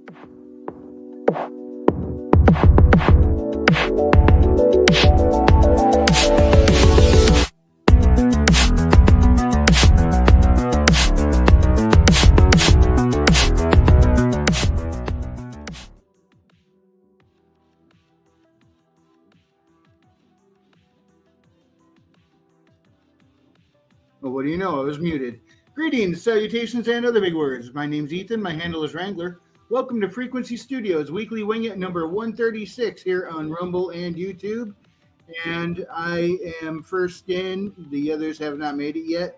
Well, what do you know? I was muted. Greetings, salutations, and other big words. My name's Ethan. My handle is Wrangler. Welcome to Frequency Studios, weekly wing it number 136 here on Rumble and YouTube. And I am first in. The others have not made it yet.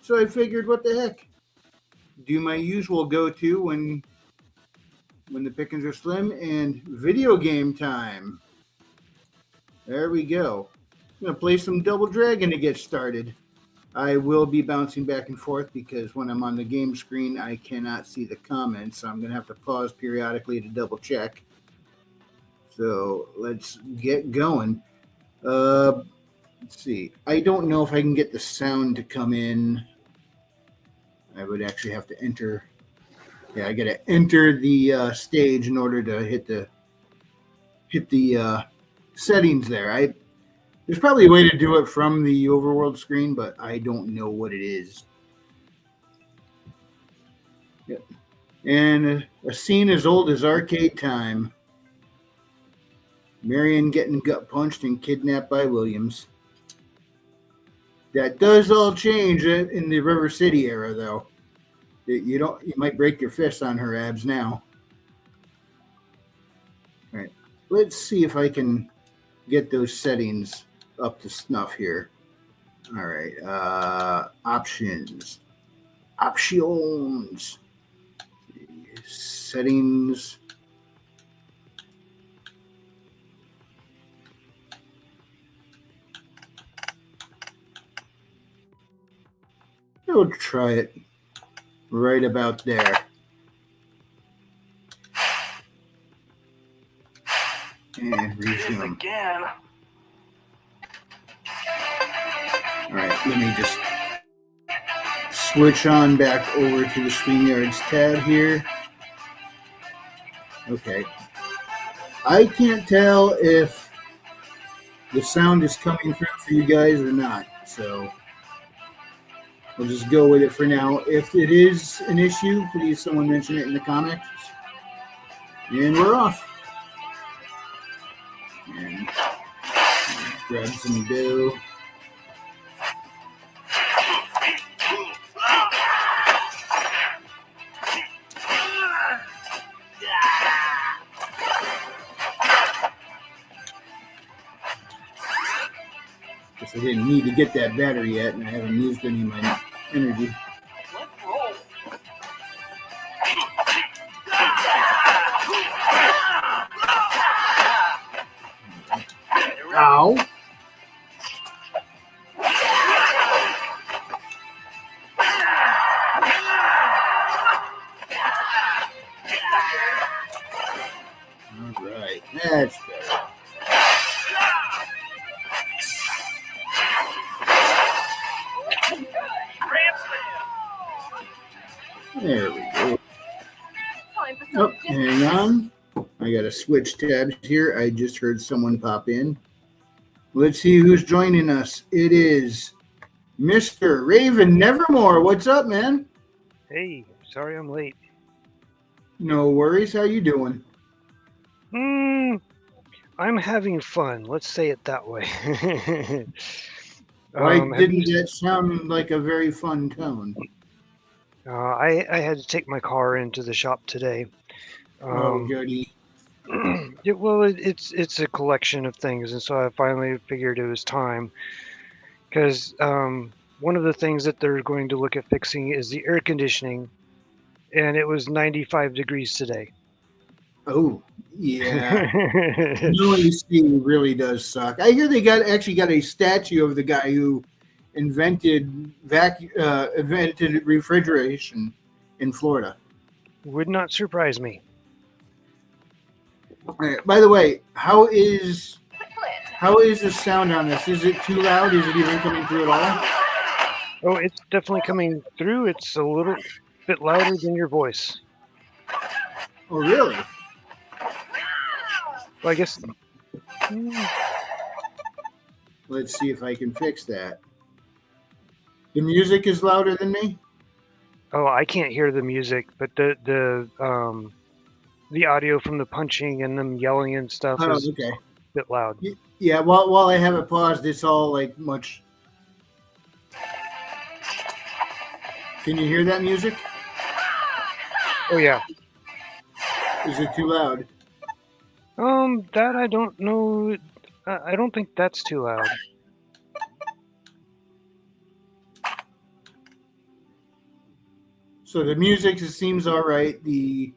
So I figured, what the heck? Do my usual go-to when the pickings are slim, and video game time. There we go. I'm going to play some Double Dragon to get started. I will be bouncing back and forth because when I'm on the game screen, I cannot see the comments. So I'm going to have to pause periodically to double check. So let's get going. Let's see. I don't know if I can get the sound to come in. I would actually have to enter. Yeah, I got to enter the stage in order to hit the settings there. There's probably a way to do it from the overworld screen, but I don't know what it is. Yep. And a scene as old as arcade time. Marion getting gut punched and kidnapped by Williams. That does all change in the River City era, though. You might break your fist on her abs now. All right, let's see if I can get those settings up to snuff here. All right, options, settings. We'll try it right about there. And resume. Again. All right, let me just switch on back over to the StreamYards tab here. Okay. I can't tell if the sound is coming through for you guys or not, so we'll just go with it for now. If it is an issue, please someone mention it in the comments. And we're off. And grab some dough. Guess I didn't need to get that battery yet, and I haven't used any of my energy. Ow. All right, that's better. There we go. Oh, hang on. I got to switch tabs here. I just heard someone pop in. Let's see who's joining us. It is Mr. Raven Nevermore. What's up, man? Hey, sorry I'm late. No worries. How you doing? I'm having fun. Let's say it that way. Why didn't that sound like a very fun tone? I had to take my car into the shop today. Oh, goody. It's a collection of things, and so I finally figured it was time. Because one of the things that they're going to look at fixing is the air conditioning, and it was 95 degrees today. Oh, yeah. No AC really does suck. I hear they actually got a statue of the guy who invented refrigeration in Florida. Would not surprise me. All right, by the way, how is the sound on this? Is it too loud? Is it even coming through at all? Oh, it's definitely coming through. It's a little bit louder than your voice. Oh, really? Well, I guess. Let's see if I can fix that. The music is louder than me? Oh, I can't hear the music, but the audio from the punching and them yelling and stuff Oh, is okay. a bit loud. Yeah, while I have it paused, it's all like much. Can you hear that music? Oh yeah. Is it too loud? That I don't know. I don't think that's too loud. So the music seems all right. The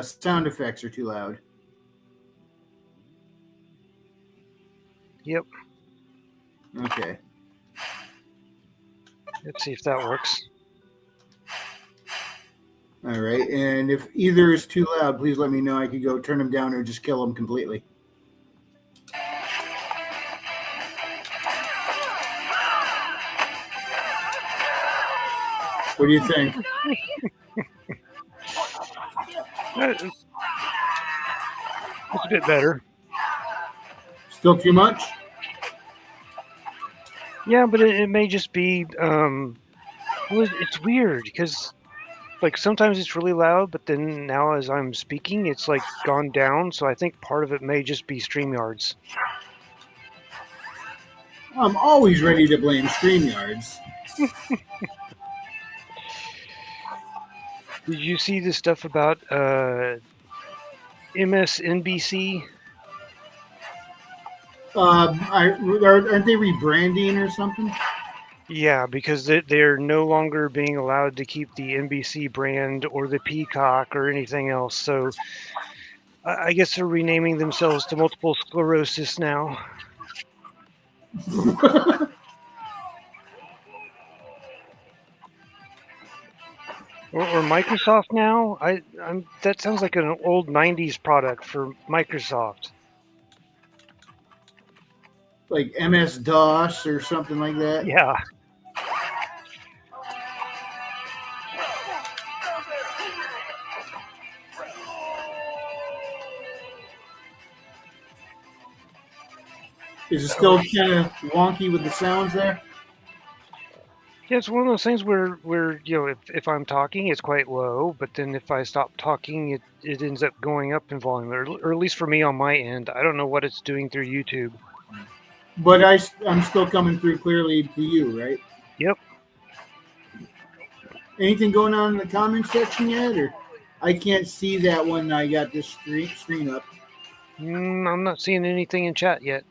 sound effects are too loud. Yep. Okay. Let's see if that works. All right. And if either is too loud, please let me know. I could go turn them down or just kill them completely. What do you think? It's a bit better. Still too much? Yeah, but it may just be. Well, it's weird because, like, sometimes it's really loud, but then now as I'm speaking, it's like gone down. So I think part of it may just be StreamYards. I'm always ready to blame StreamYards. Did you see the stuff about MSNBC? Aren't they rebranding or something? Yeah, because they're no longer being allowed to keep the NBC brand or the Peacock or anything else. So I guess they're renaming themselves to Multiple Sclerosis now. Or Microsoft now? That sounds like an old '90s product for Microsoft. Like MS DOS or something like that. Yeah. Is it still kind of wonky with the sounds there? Yeah, it's one of those things where if I'm talking, it's quite low, but then if I stop talking, it ends up going up in volume, or at least for me on my end. I don't know what it's doing through YouTube. But I'm still coming through clearly to you, right? Yep. Anything going on in the comment section yet, or I can't see that when I got this screen up. I'm not seeing anything in chat yet.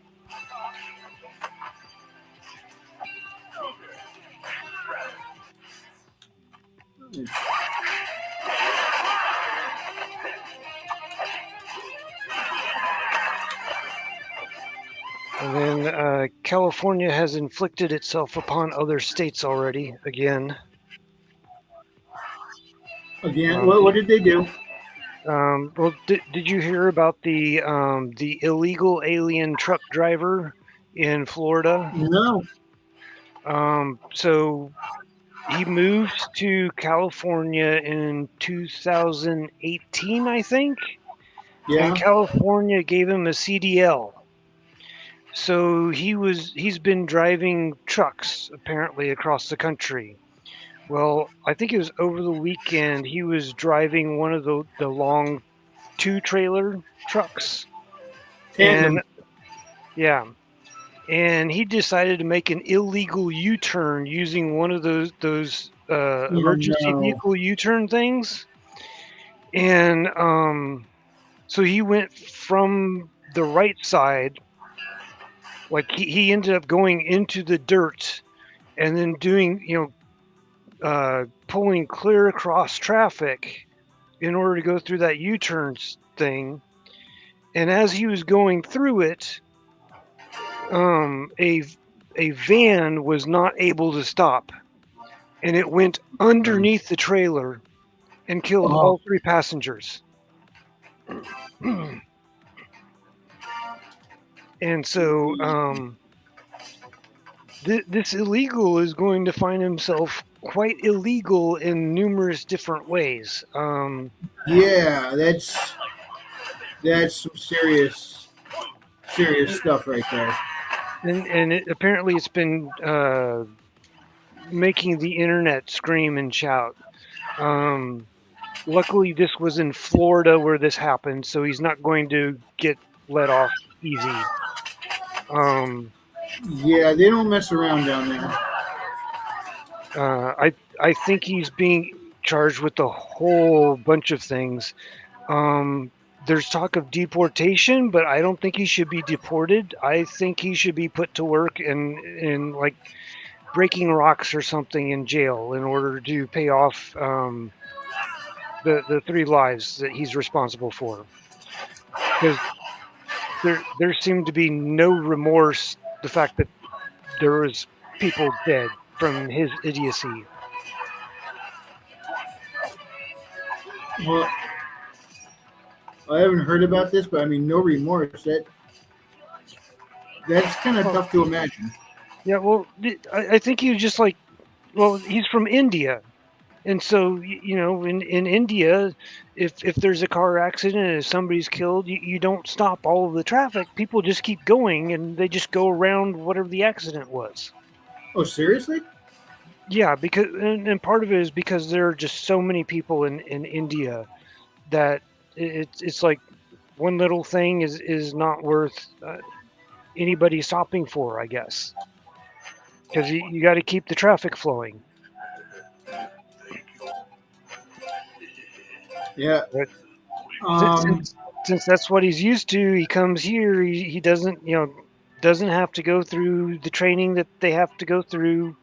And then California has inflicted itself upon other states already, again. Again, what did they do? Well, did you hear about the illegal alien truck driver in Florida? No. So he moved to California in 2018, I think. Yeah. And California gave him a CDL. So he's been driving trucks apparently across the country. Well, I think it was over the weekend he was driving one of the long 2-trailer trucks. Tandem. And he decided to make an illegal U-turn using one of those emergency vehicle U-turn things. And so he went from the right side, like he ended up going into the dirt and then doing, pulling clear across traffic in order to go through that U-turn thing. And as he was going through it, a van was not able to stop, and it went underneath the trailer and killed all 3 passengers. And so this illegal is going to find himself quite illegal in numerous different ways. Yeah, that's some serious stuff right there. And apparently it's been making the internet scream and shout. Um, Luckily, this was in Florida where this happened, so he's not going to get let off easy. Um, Yeah, they don't mess around down there. I think he's being charged with a whole bunch of things. There's talk of deportation, but I don't think he should be deported. I think he should be put to work in like breaking rocks or something in jail in order to pay off the 3 lives that he's responsible for. Because there seemed to be no remorse the fact that there was people dead from his idiocy. Well, I haven't heard about this, but I mean, no remorse. That's kind of Well, tough to imagine. yeah, well, I think he was just like, well, he's from India. And so, in India, if there's a car accident and if somebody's killed, you don't stop all of the traffic. People just keep going and they just go around whatever the accident was. Oh, seriously? Yeah, because and part of it is because there are just so many people in India that it's like one little thing is not worth anybody stopping for, I guess, because you got to keep the traffic flowing. Yeah. But since, Um. since since that's what he's used to, he comes here. He doesn't have to go through the training that they have to go through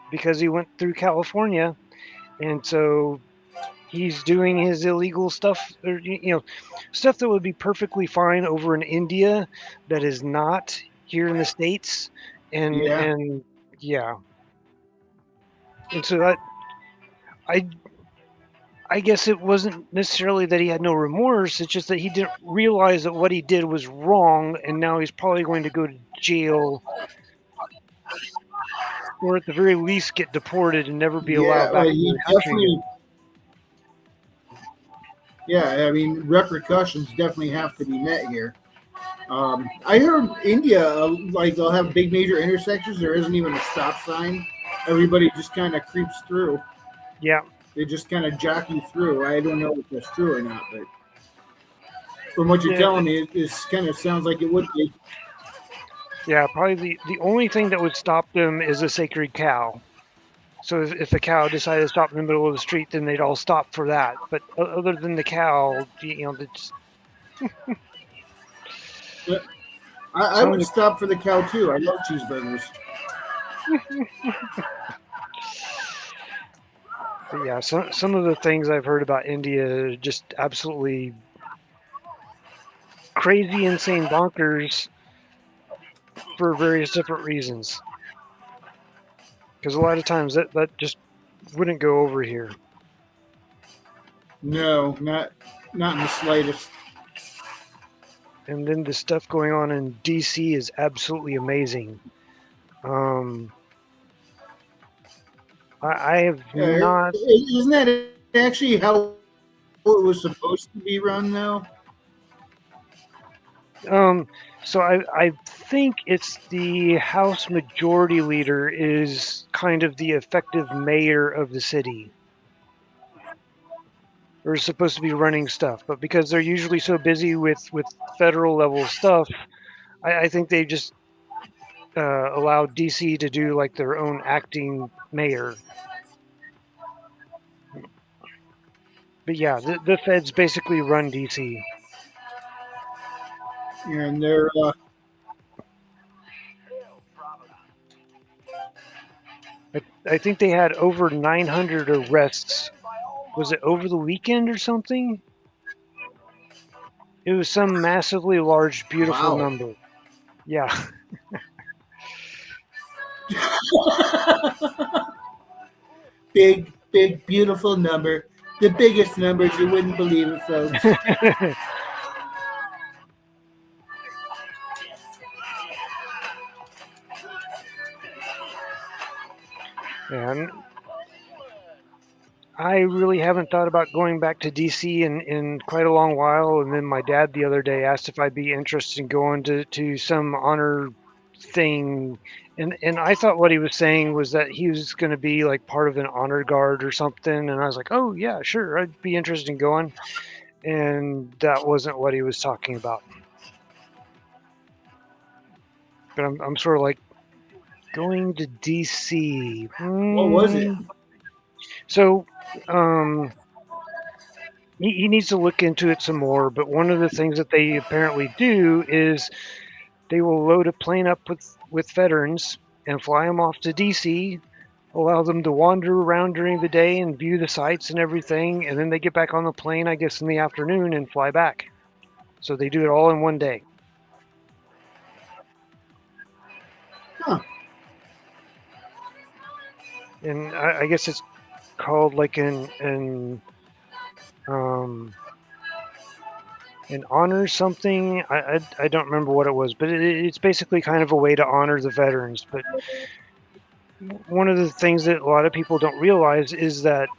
because he went through California, and so he's doing his illegal stuff, or stuff that would be perfectly fine over in India, that is not here in the States, and Yeah. yeah, and so that I I guess it wasn't necessarily that he had no remorse. It's just that he didn't realize that what he did was wrong, and now he's probably going to go to jail, or at the very least get deported and never be Yeah. allowed back into He the country definitely. again. Yeah. I mean, repercussions definitely have to be met here. I heard India, like they'll have big major intersections. There isn't even a stop sign. Everybody just kind of creeps through. Yeah, They just kind of jockey through. I don't know if that's true or not, but from what you're yeah, telling me, this kind of sounds like it would be. yeah. Probably the only thing that would stop them is a sacred cow. So if a cow decided to stop in the middle of the street, then they'd all stop for that. But other than the cow, it's But I some of would the stop for the cow too. I love cheeseburgers. but yeah, some of the things I've heard about India are just absolutely crazy, insane, bonkers for various different reasons. Because a lot of times that just wouldn't go over here. No, not in the slightest. And then the stuff going on in DC is absolutely amazing. Um, I have not. Isn't that actually how it was supposed to be run, though? So I think it's the House Majority Leader is kind of the effective mayor of the city, or is supposed to be running stuff. But because they're usually so busy with federal level stuff, I think they just allowed DC to do like their own acting mayor. But yeah, the feds basically run DC. And they're I think they had over 900 arrests. Was it over the weekend or something? It was some massively large, beautiful wow. number. Yeah. Big, beautiful number. The biggest numbers you wouldn't believe it, folks. And I really haven't thought about going back to DC in quite a long while. And then my dad the other day asked if I'd be interested in going to some honor thing. And I thought what he was saying was that he was going to be like part of an honor guard or something. And I was like, oh, yeah, sure. I'd be interested in going. And that wasn't what he was talking about. But I'm sort of like, going to DC. What was it? So, he needs to look into it some more. But one of the things that they apparently do is they will load a plane up with veterans and fly them off to DC, allow them to wander around during the day and view the sights and everything, and then they get back on the plane, I guess, in the afternoon and fly back. So they do it all in one day. Huh. And I guess it's called like an honor something. I don't remember what it was, but it's basically kind of a way to honor the veterans. But one of the things that a lot of people don't realize is that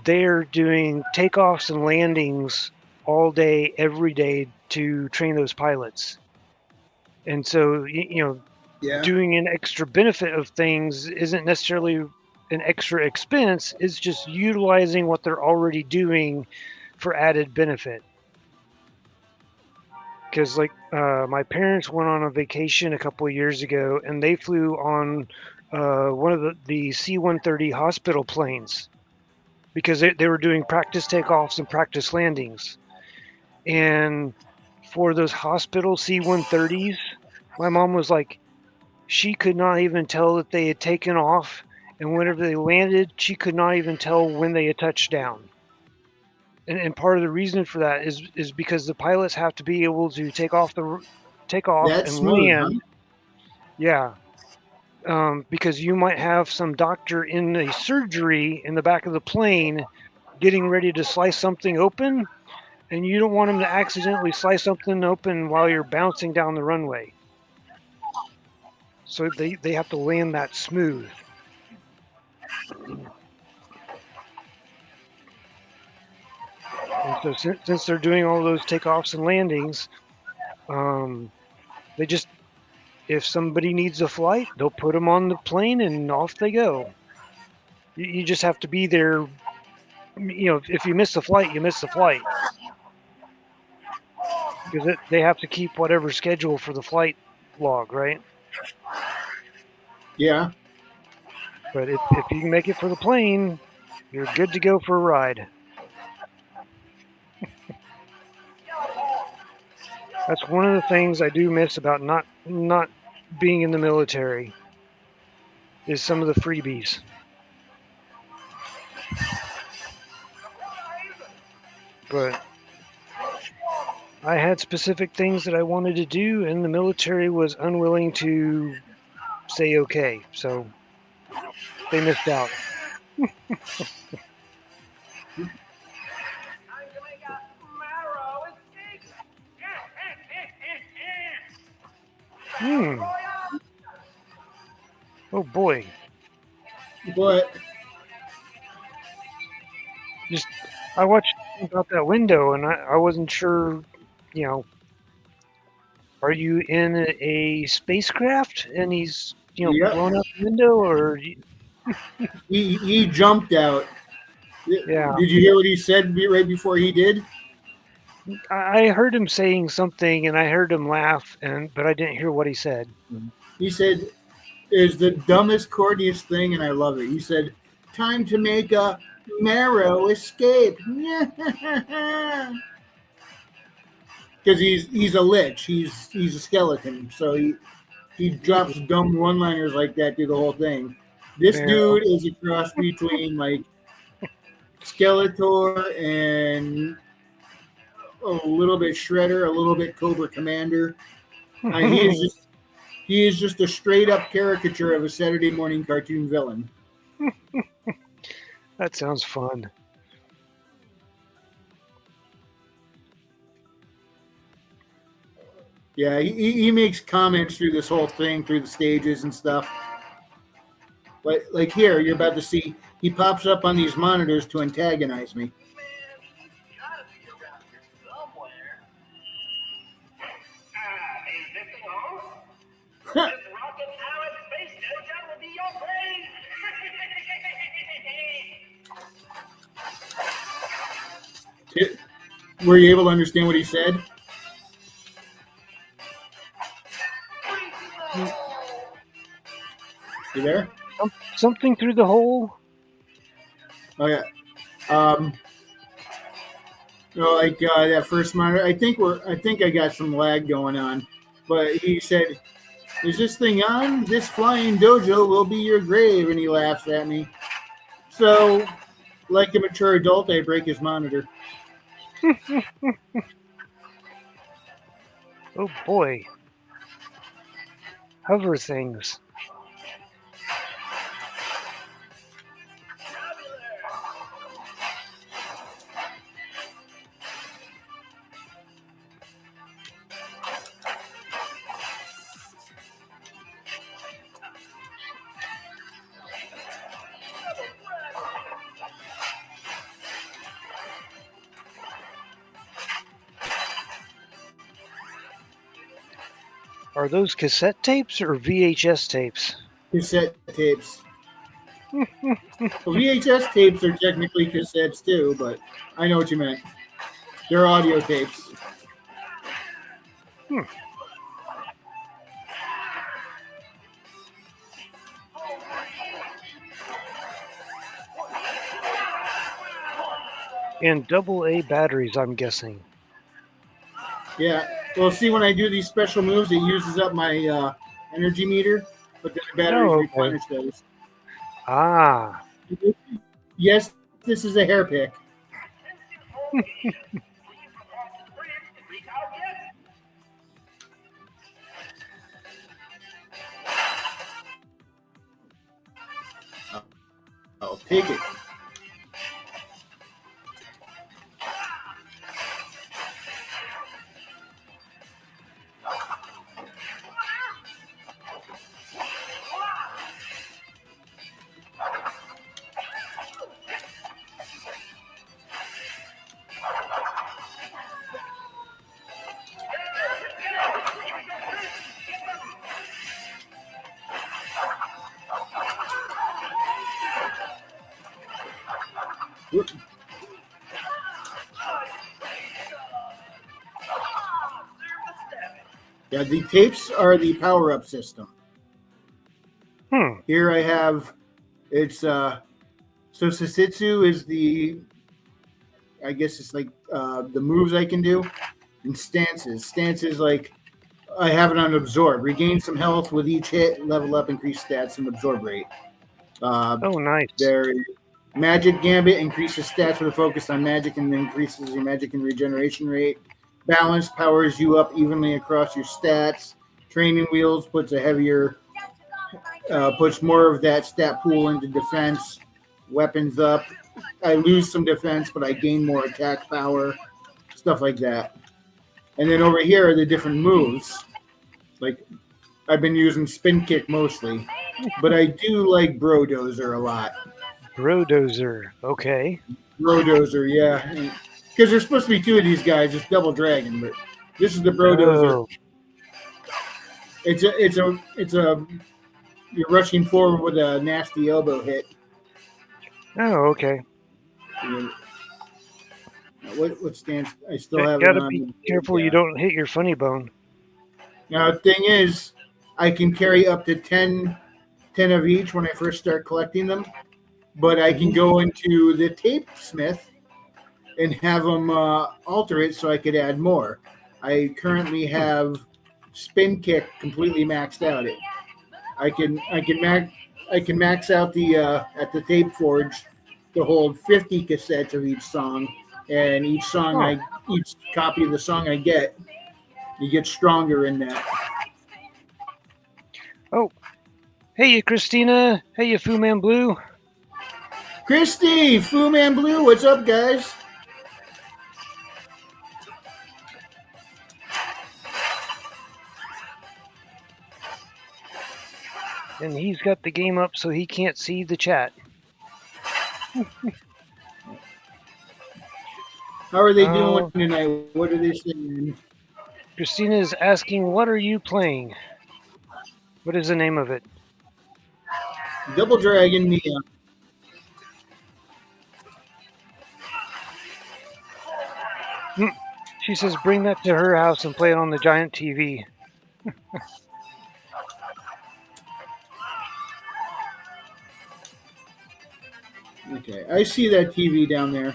they're doing takeoffs and landings all day, every day to train those pilots. And so, Yeah. doing an extra benefit of things isn't necessarily an extra expense. It's just utilizing what they're already doing for added benefit. Because like my parents went on a vacation a couple of years ago, and they flew on one of the C-130 hospital planes because they were doing practice takeoffs and practice landings. And for those hospital C-130s, my mom was like, she could not even tell that they had taken off, and whenever they landed, she could not even tell when they had touched down. And part of the reason for that is because the pilots have to be able to take off That's and smooth, huh? land. Yeah, because you might have some doctor in a surgery in the back of the plane getting ready to slice something open, and you don't want him to accidentally slice something open while you're bouncing down the runway. So they have to land that smooth. And so since they're doing all those takeoffs and landings, they just, if somebody needs a flight, they'll put them on the plane and off they go. You just have to be there. If you miss the flight, you miss the flight. Because they have to keep whatever schedule for the flight log, right? Yeah. But if you can make it for the plane, you're good to go for a ride. That's one of the things I do miss about not being in the military is some of the freebies. But I had specific things that I wanted to do, and the military was unwilling to say okay. So they missed out. Oh boy. But Just I watched out that window, and I wasn't sure. Are you in a spacecraft and he's yep, blown out the window, or he jumped out. yeah? Did you hear what he said right before he did? I heard him saying something, and I heard him laugh, but I didn't hear what he said. He said, "Is the dumbest, corniest thing," and I love it. He said, "Time to make a narrow escape." Because he's a lich. He's a skeleton. So he drops dumb one-liners like that through the whole thing. This dude is a cross between like Skeletor and a little bit Shredder, a little bit Cobra Commander. He is just a straight up caricature of a Saturday morning cartoon villain. That sounds fun. Yeah, he makes comments through this whole thing, through the stages and stuff. Like here, you're about to see. He pops up on these monitors to antagonize me. Were you able to understand what he said? You there? Something through the hole? Oh yeah. Like that first monitor. I think I got some lag going on, but he said, "Is this thing on? This flying dojo will be your grave," and he laughs at me. So, like a mature adult, I break his monitor. Oh boy. Hover things. Are those cassette tapes or VHS tapes? Cassette tapes. Well, VHS tapes are technically cassettes too, but I know what you meant. They're audio tapes. And AA batteries, I'm guessing. Yeah. Well, see, when I do these special moves, it uses up my energy meter, but then the batteries okay. replenish those. Ah. Yes, this is a hair pick. I'll take it. Whoop. Yeah, the tapes are the power-up system. Here I have, it's so Sasitsu is I guess it's like the moves I can do, and stances. Stances like I have it on absorb. Regain some health with each hit, level up, increase stats, and absorb rate. Oh, nice. There, Magic Gambit increases stats with a focus on magic and increases your magic and regeneration rate. Balance powers you up evenly across your stats. Training Wheels puts puts more of that stat pool into defense. Weapons up. I lose some defense, but I gain more attack power. Stuff like that. And then over here are the different moves. Like I've been using Spin Kick mostly, but I do like Brodozer a lot. Brodozer, okay. Brodozer, yeah. Because there's supposed to be two of these guys, it's Double Dragon, but this is the Brodozer. Oh. It's a you're rushing forward with a nasty elbow hit. Oh, okay. What stance? I still have Gotta it on. be careful you don't hit your funny bone. Now the thing is, I can carry up to 10 of each when I first start collecting them, but I can go into the tape smith and have them alter it so I could add more. I currently have Spin Kick completely maxed out. I can max out the at the tape forge to hold 50 cassettes of each song, and each copy of the song I get, you get stronger in that. Oh, hey, you Christina. Hey, you Fu Man Blue. Christy, Fu Man Blue, what's up, guys? And he's got the game up so he can't see the chat. How are they doing tonight? What are they saying? Christina is asking, what are you playing? What is the name of it? Double Dragon Neon. She says bring that to her house and play it on the giant TV. Okay, I see that TV down there.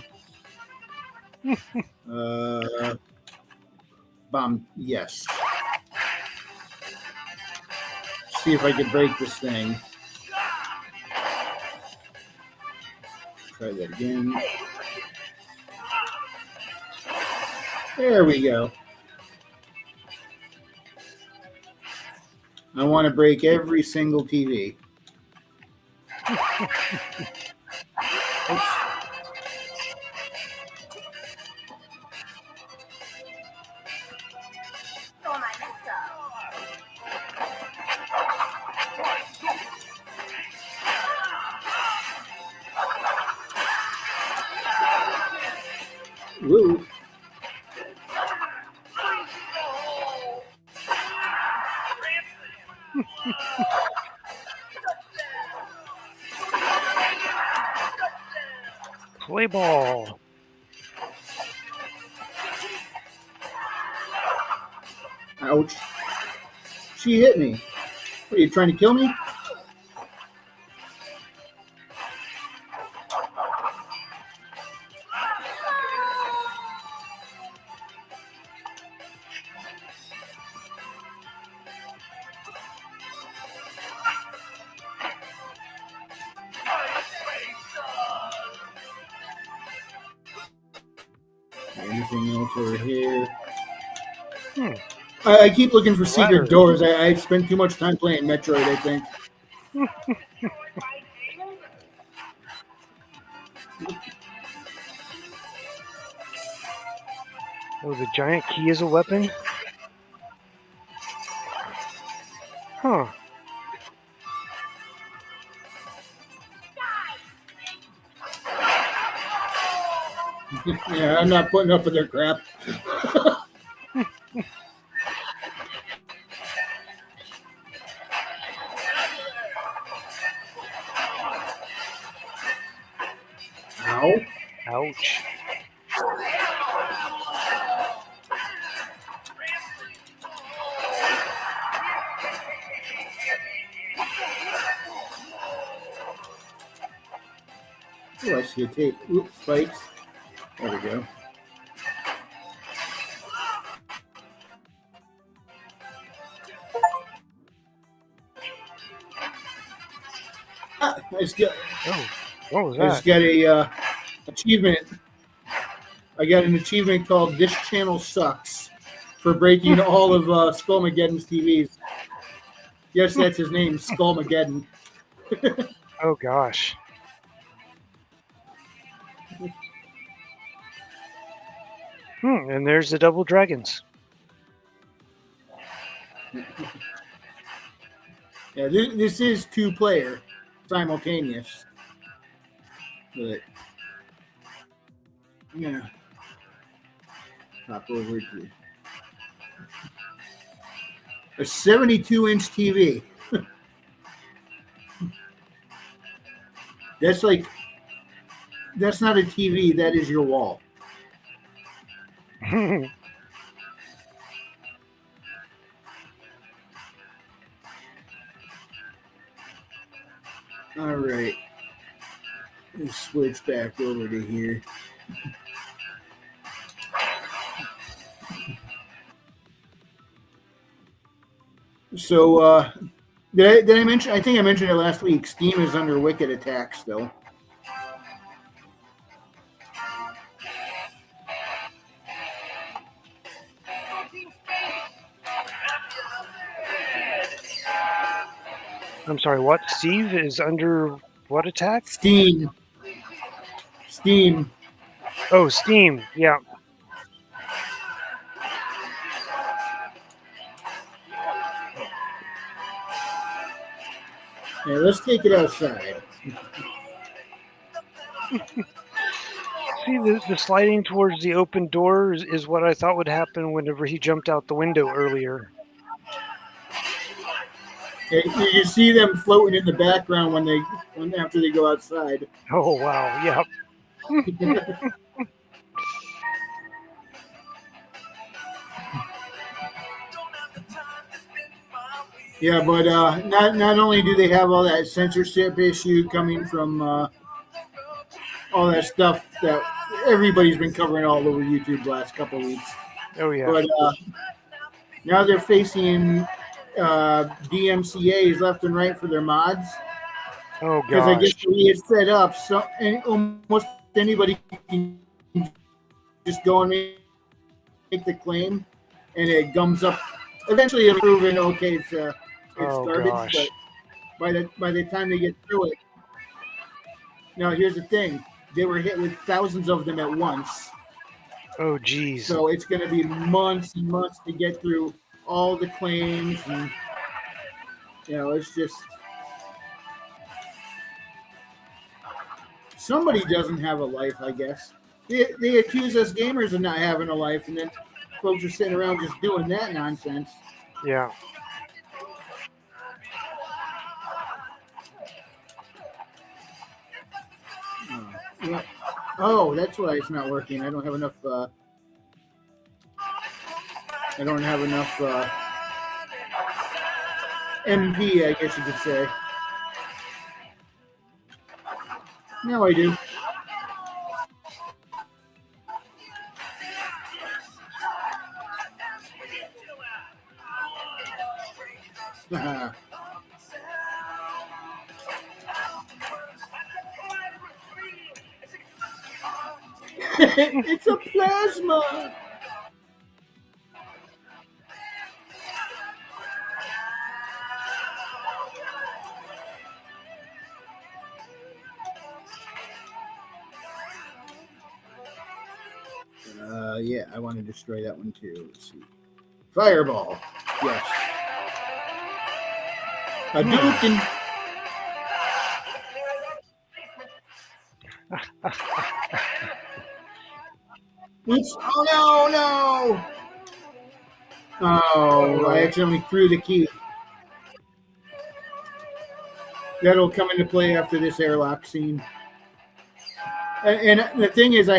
Bomb, yes. See if I can break this thing. Try that again. There we go. I want to break every single TV. Woo. Play ball. Ouch. She hit me. What, are you trying to kill me? Anything else over here? I keep looking for secret doors. I spent too much time playing Metroid, I think. Oh, the giant key is a weapon? Huh. Yeah, I'm not putting up with their crap. Ow. Ouch. Oh, I see a tape. Oops, spikes. There we go. I just got, Oh, what was I just that? got a achievement. I got an achievement called "This Channel Sucks" for breaking all of Skullmageddon's TVs. Yes, that's his name, Skullmageddon. Oh, gosh. And there's the double dragons. Yeah, this is two-player, simultaneous. But I'm gonna hop over to a 72-inch TV. That's not a TV. That is your wall. All right. Let's switch back over to here. So, did I mention? I think I mentioned it last week. Steam is under wicked attack still. I'm sorry, what? Steve is under what attack? Steam. Oh, Steam. Yeah. Yeah, let's take it outside. See, the sliding towards the open door is what I thought would happen whenever he jumped out the window earlier. You see them floating in the background when after they go outside. Oh, wow. Yeah. Yeah, but not only do they have all that censorship issue coming from all that stuff that everybody's been covering all over YouTube the last couple of weeks, Oh, yeah. but now they're facing DMCA's left and right for their mods. Oh, Because I guess gosh. the way it's set up, so and almost anybody can just go and make the claim, and it gums up. Eventually, it'll prove it. Okay, it's Oh, garbage, gosh. but by the time they get through it, now here's the thing: they were hit with thousands of them at once, Oh, geez. so it's going to be months and months to get through all the claims, and it's just somebody doesn't have a life, I guess. They accuse us gamers of not having a life, and then folks are sitting around just doing that nonsense. Yeah. Yeah. Oh, that's why it's not working. I don't have enough. I don't have enough MP, I guess you could say. Now I do. It's a plasma. Yeah, I want to destroy that one too. Let's see. Fireball. Yes. Hadouken. Oops. Oh, no. Oh, I accidentally threw the key. That'll come into play after this airlock scene. And the thing is, I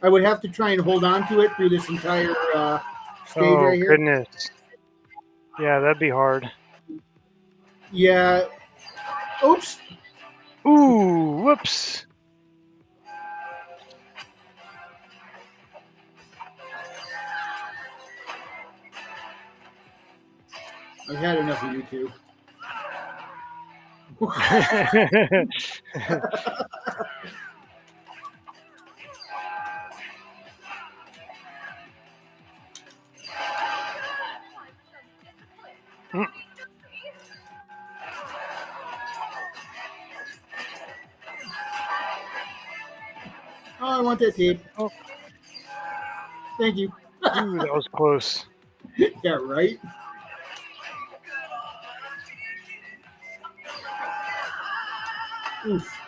would have to try and hold on to it through this entire stage right here. Goodness. Yeah, that'd be hard. Yeah. Oops. Ooh, whoops. I've had enough of you two. Oh, I want that tape. Oh. Thank you. Ooh, that was close. Yeah, right? Oof.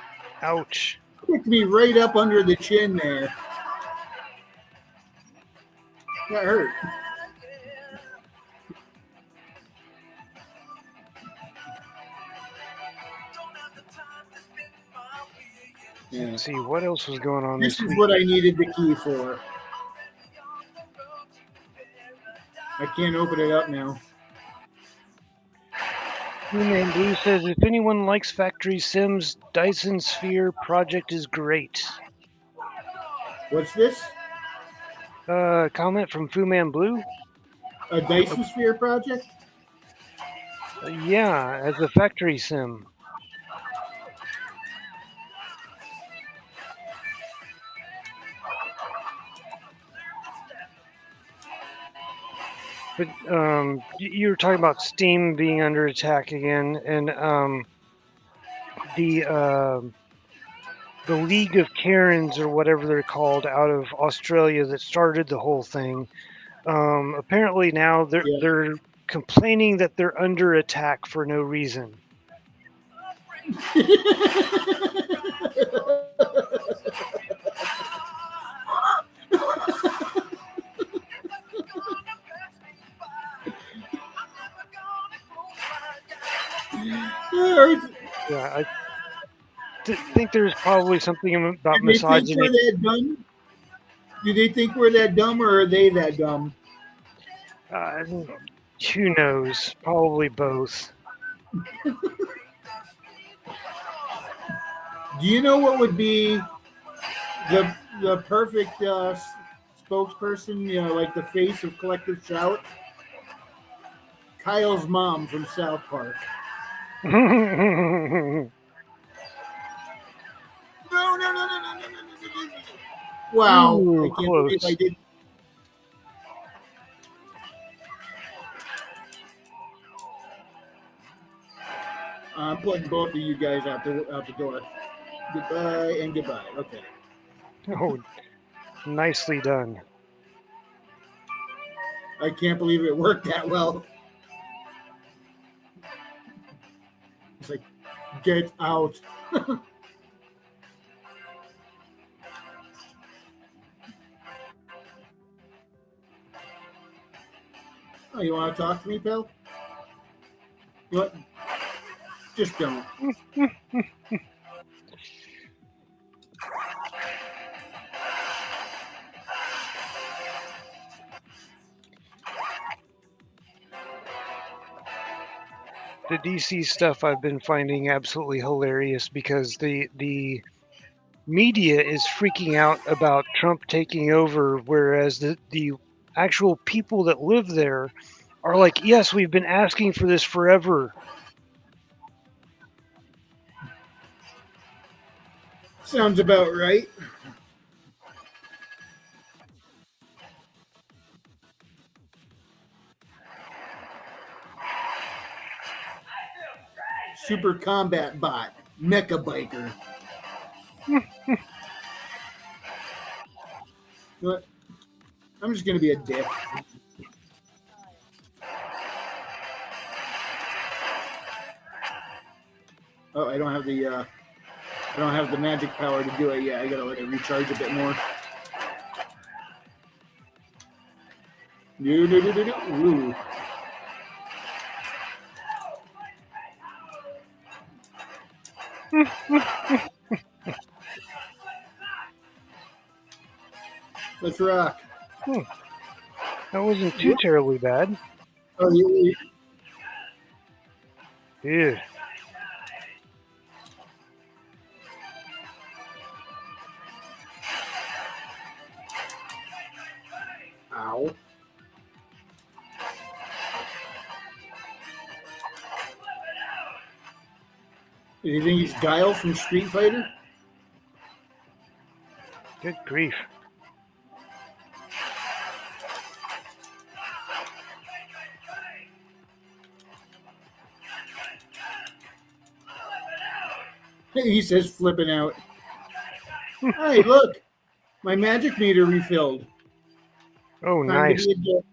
Ouch. Kicked me right up under the chin there. That hurt. Yeah. Let's see what else was going on This this is week. what I needed the key for. I can't open it up now. Man Blue says, if anyone likes Factory Sims, Dyson Sphere project is great. What's this? Comment from Fu Man Blue? A Dyson Sphere project? Yeah, as a factory sim. But you were talking about Steam being under attack again, and the League of Karens, or whatever they're called, out of Australia that started the whole thing. Apparently now they're complaining that they're under attack for no reason. Yeah, I think there's probably something about Do they think misogyny. we're that dumb? Do they think we're that dumb, or are they that dumb? Uh, who knows? Probably both. Do you know what would be the perfect spokesperson? You know, like the face of Collective Shout. Kyle's mom from South Park. No, no, no, no, no, no, no, no, no. Wow, Ooh, I can't close. believe I did. I'm putting both of you guys out the door. Goodbye and goodbye. Okay. Oh, nicely done. I can't believe it worked that well. It's like, get out. Oh, you want to talk to me, pal? You what? Just don't. The DC stuff I've been finding absolutely hilarious because the media is freaking out about Trump taking over, whereas the actual people that live there are like, yes, we've been asking for this forever. Sounds about right. Super combat bot, mecha biker. What? I'm just gonna be a dick. Oh, I don't have the magic power to do it yet. I gotta let it recharge a bit more. Ooh. Let's rock. That wasn't too terribly bad. Oh, Yeah. Ow. Do you think he's Guile from Street Fighter? Good grief. He says flipping out. Hey, look. My magic meter refilled. Oh, Time nice. to be a dick.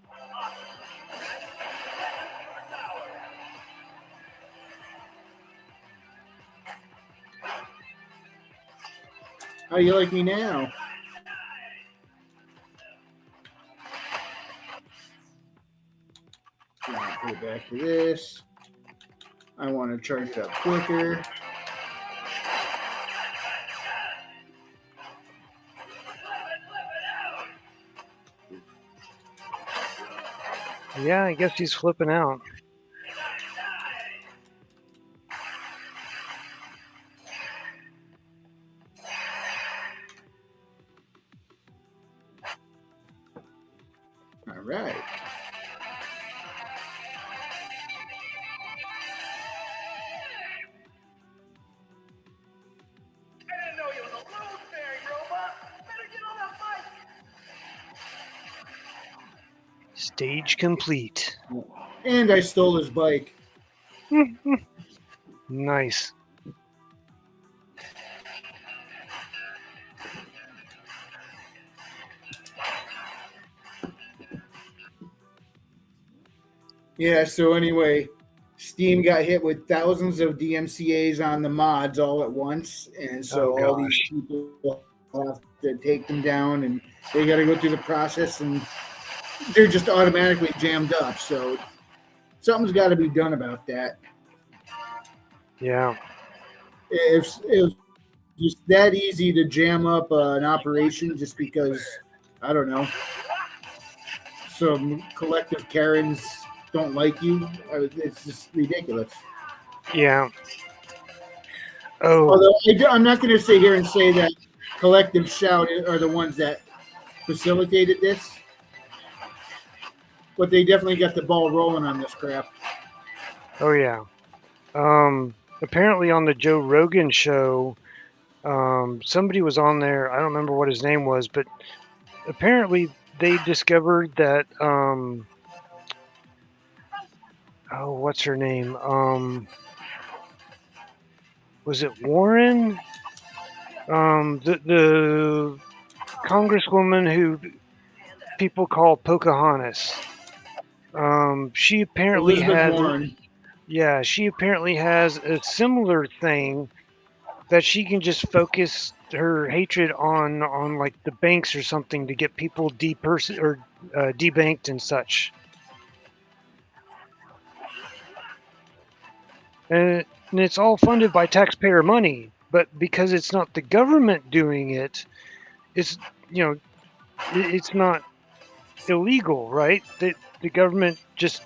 How do you like me now? Put it back to this. I want to charge it up quicker. Yeah, I guess he's flipping out. All right. Stage complete. And I stole his bike. Nice. Yeah, so anyway, Steam got hit with thousands of DMCA's on the mods all at once, and so all these people have to take them down, and they got to go through the process, and they're just automatically jammed up. So something's got to be done about that. Yeah. If just that easy to jam up an operation just because, I don't know, some collective Karens don't like you, it's just ridiculous. Yeah. Oh. Although I'm not going to sit here and say that Collective Shout are the ones that facilitated this, but they definitely got the ball rolling on this crap. Oh, yeah. Apparently on the Joe Rogan show, somebody was on there. I don't remember what his name was, but apparently they discovered that, what's her name? Was it Warren? The congresswoman who people call Pocahontas. She apparently Elizabeth Warren. Yeah, she apparently has a similar thing that she can just focus her hatred on like the banks or something to get people debanked and such. And it's all funded by taxpayer money, but because it's not the government doing it, it's it's not illegal, right? The government just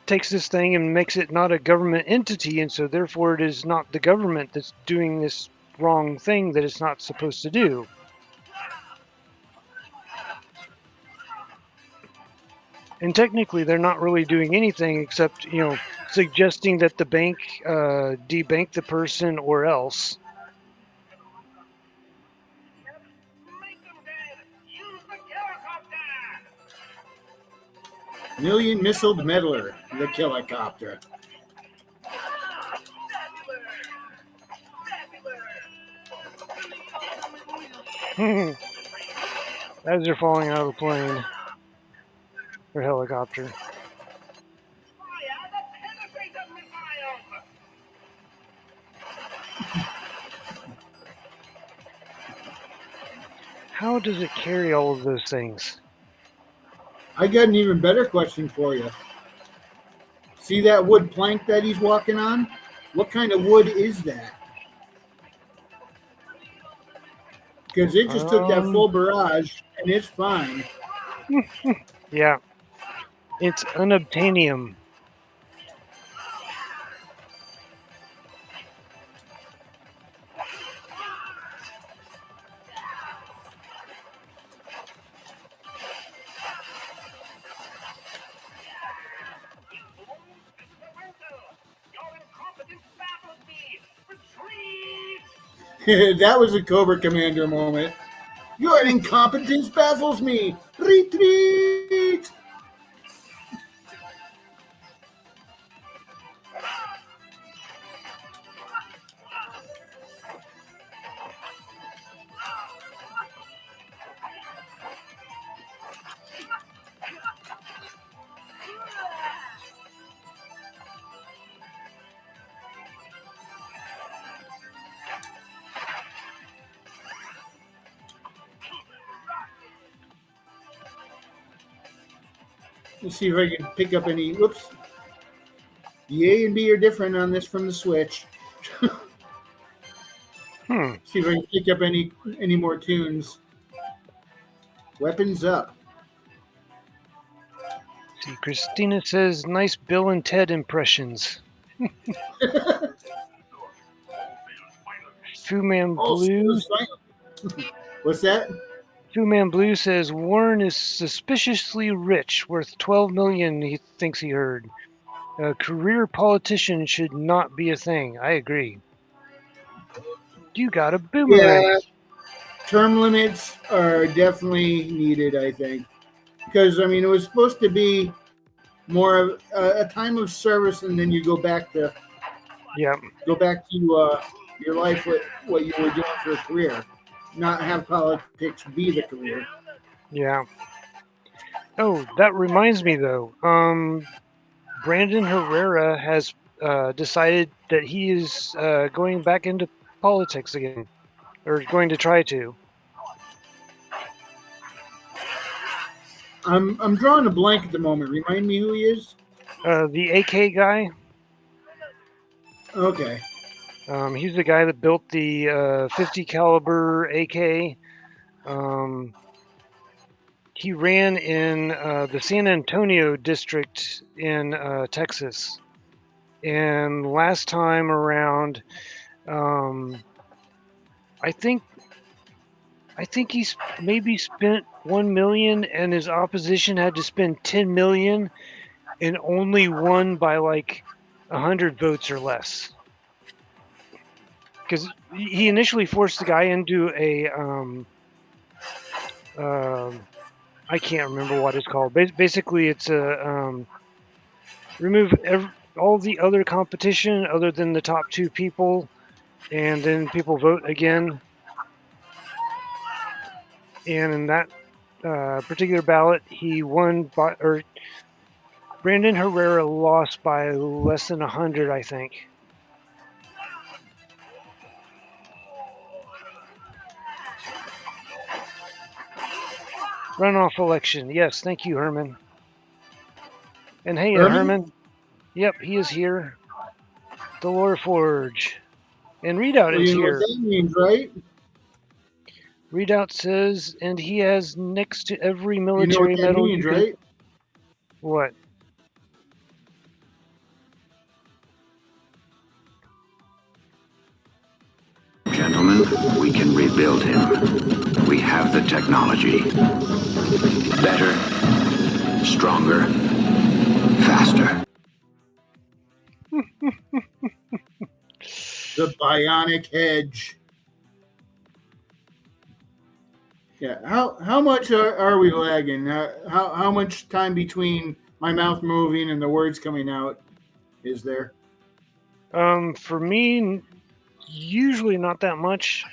takes this thing and makes it not a government entity, and so therefore it is not the government that's doing this wrong thing that it's not supposed to do. And technically they're not really doing anything except, suggesting that the bank debank the person or else. Million Missiled Meddler, the Killicopter. As they're falling out of the plane or helicopter. How does it carry all of those things? I got an even better question for you. See that wood plank that he's walking on? What kind of wood is that? Because it just took that full barrage, and it's fine. Yeah. It's unobtainium. That was a Cobra Commander moment. Your incompetence baffles me. Retreat! Let's see if I can pick up any. Whoops. The A and B are different on this from the Switch. See if I can pick up any more tunes. Weapons up. See, Christina says, nice Bill and Ted impressions. Fu Man Blue. What's that? Fu Man Blue says Warren is suspiciously rich, worth $12 million. He thinks he heard. A career politician should not be a thing. I agree. You got a boomerang. Yeah, term limits are definitely needed, I think, because it was supposed to be more of a time of service, and then you go back to your life with what you were doing for a career, not have politics be the career. Yeah. Oh, that reminds me though. Brandon Herrera has decided that he is going back into politics again, or going to try to. I'm drawing a blank at the moment. Remind me who he is. The AK guy. Okay. He's the guy that built the 50 caliber AK. He ran in the San Antonio district in Texas, and last time around, I think he's maybe spent 1 million, and his opposition had to spend 10 million, and only won by like 100 votes or less. Because he initially forced the guy into a I can't remember what it's called. Basically, it's a remove all the other competition other than the top two people, and then people vote again. And in that particular ballot, he won by, or Brandon Herrera lost by less than 100, I think. Runoff election. Yes, thank you, Herman. And hey, Herman. Yep, he is here. The Lore Forge. And Readout is You know here. what that means, right? Readout says, and he has next to every You know military what that medal means, you can. right? What? Gentlemen, we can rebuild him. We have the technology. Better, stronger, faster. The bionic hedge. Yeah. How much are we lagging? How much time between my mouth moving and the words coming out is there? For me, usually not that much.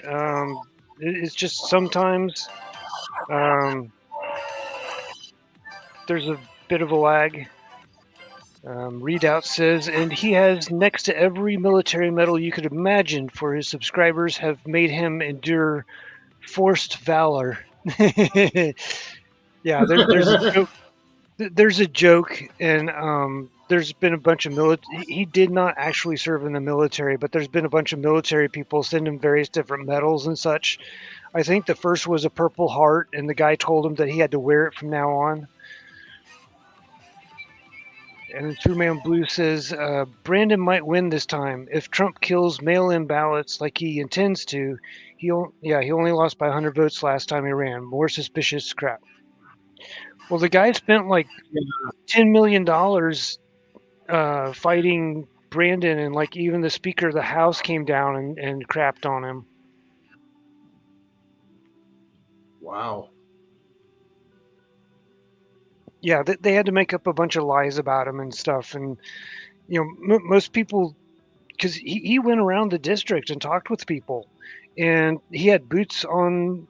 It's just sometimes there's a bit of a lag. Readout says, and he has next to every military medal you could imagine, for his subscribers have made him endure forced valor. Yeah, there's a joke. There's a joke, and there's been a bunch of military. He did not actually serve in the military, but there's been a bunch of military people send him various different medals and such. I think the first was a Purple Heart, and the guy told him that he had to wear it from now on. And True Man Blue says, Brandon might win this time. If Trump kills mail-in ballots like he intends to, he only lost by 100 votes last time he ran. More suspicious crap. Well, the guy spent like $10 million fighting Brandon, and like even the Speaker of the House came down and crapped on him. Wow. Yeah, they had to make up a bunch of lies about him and stuff. And, you know, most people, because he went around the district and talked with people, and he had boots on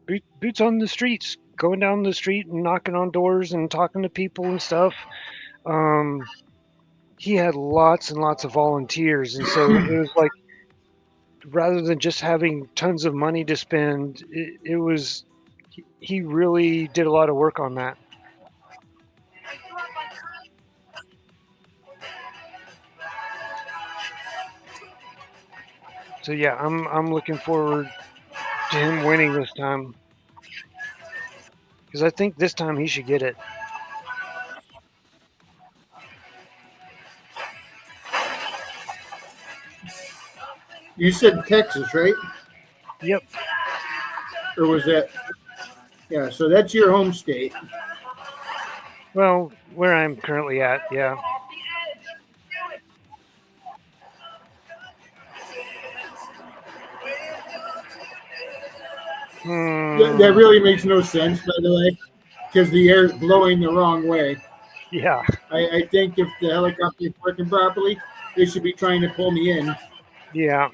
the streets, going down the street and knocking on doors and talking to people and stuff. He had lots and lots of volunteers, and so it was like, rather than just having tons of money to spend, it was, he really did a lot of work on that. So yeah, I'm looking forward to him winning this time, because I think this time he should get it. You said Texas, right? Yep. Or was that? Yeah. So that's your home state. Well, where I'm currently at, yeah. That really makes no sense, by the way, because the air is blowing the wrong way. Yeah. I think if the helicopter is working properly, they should be trying to pull me in. Yeah.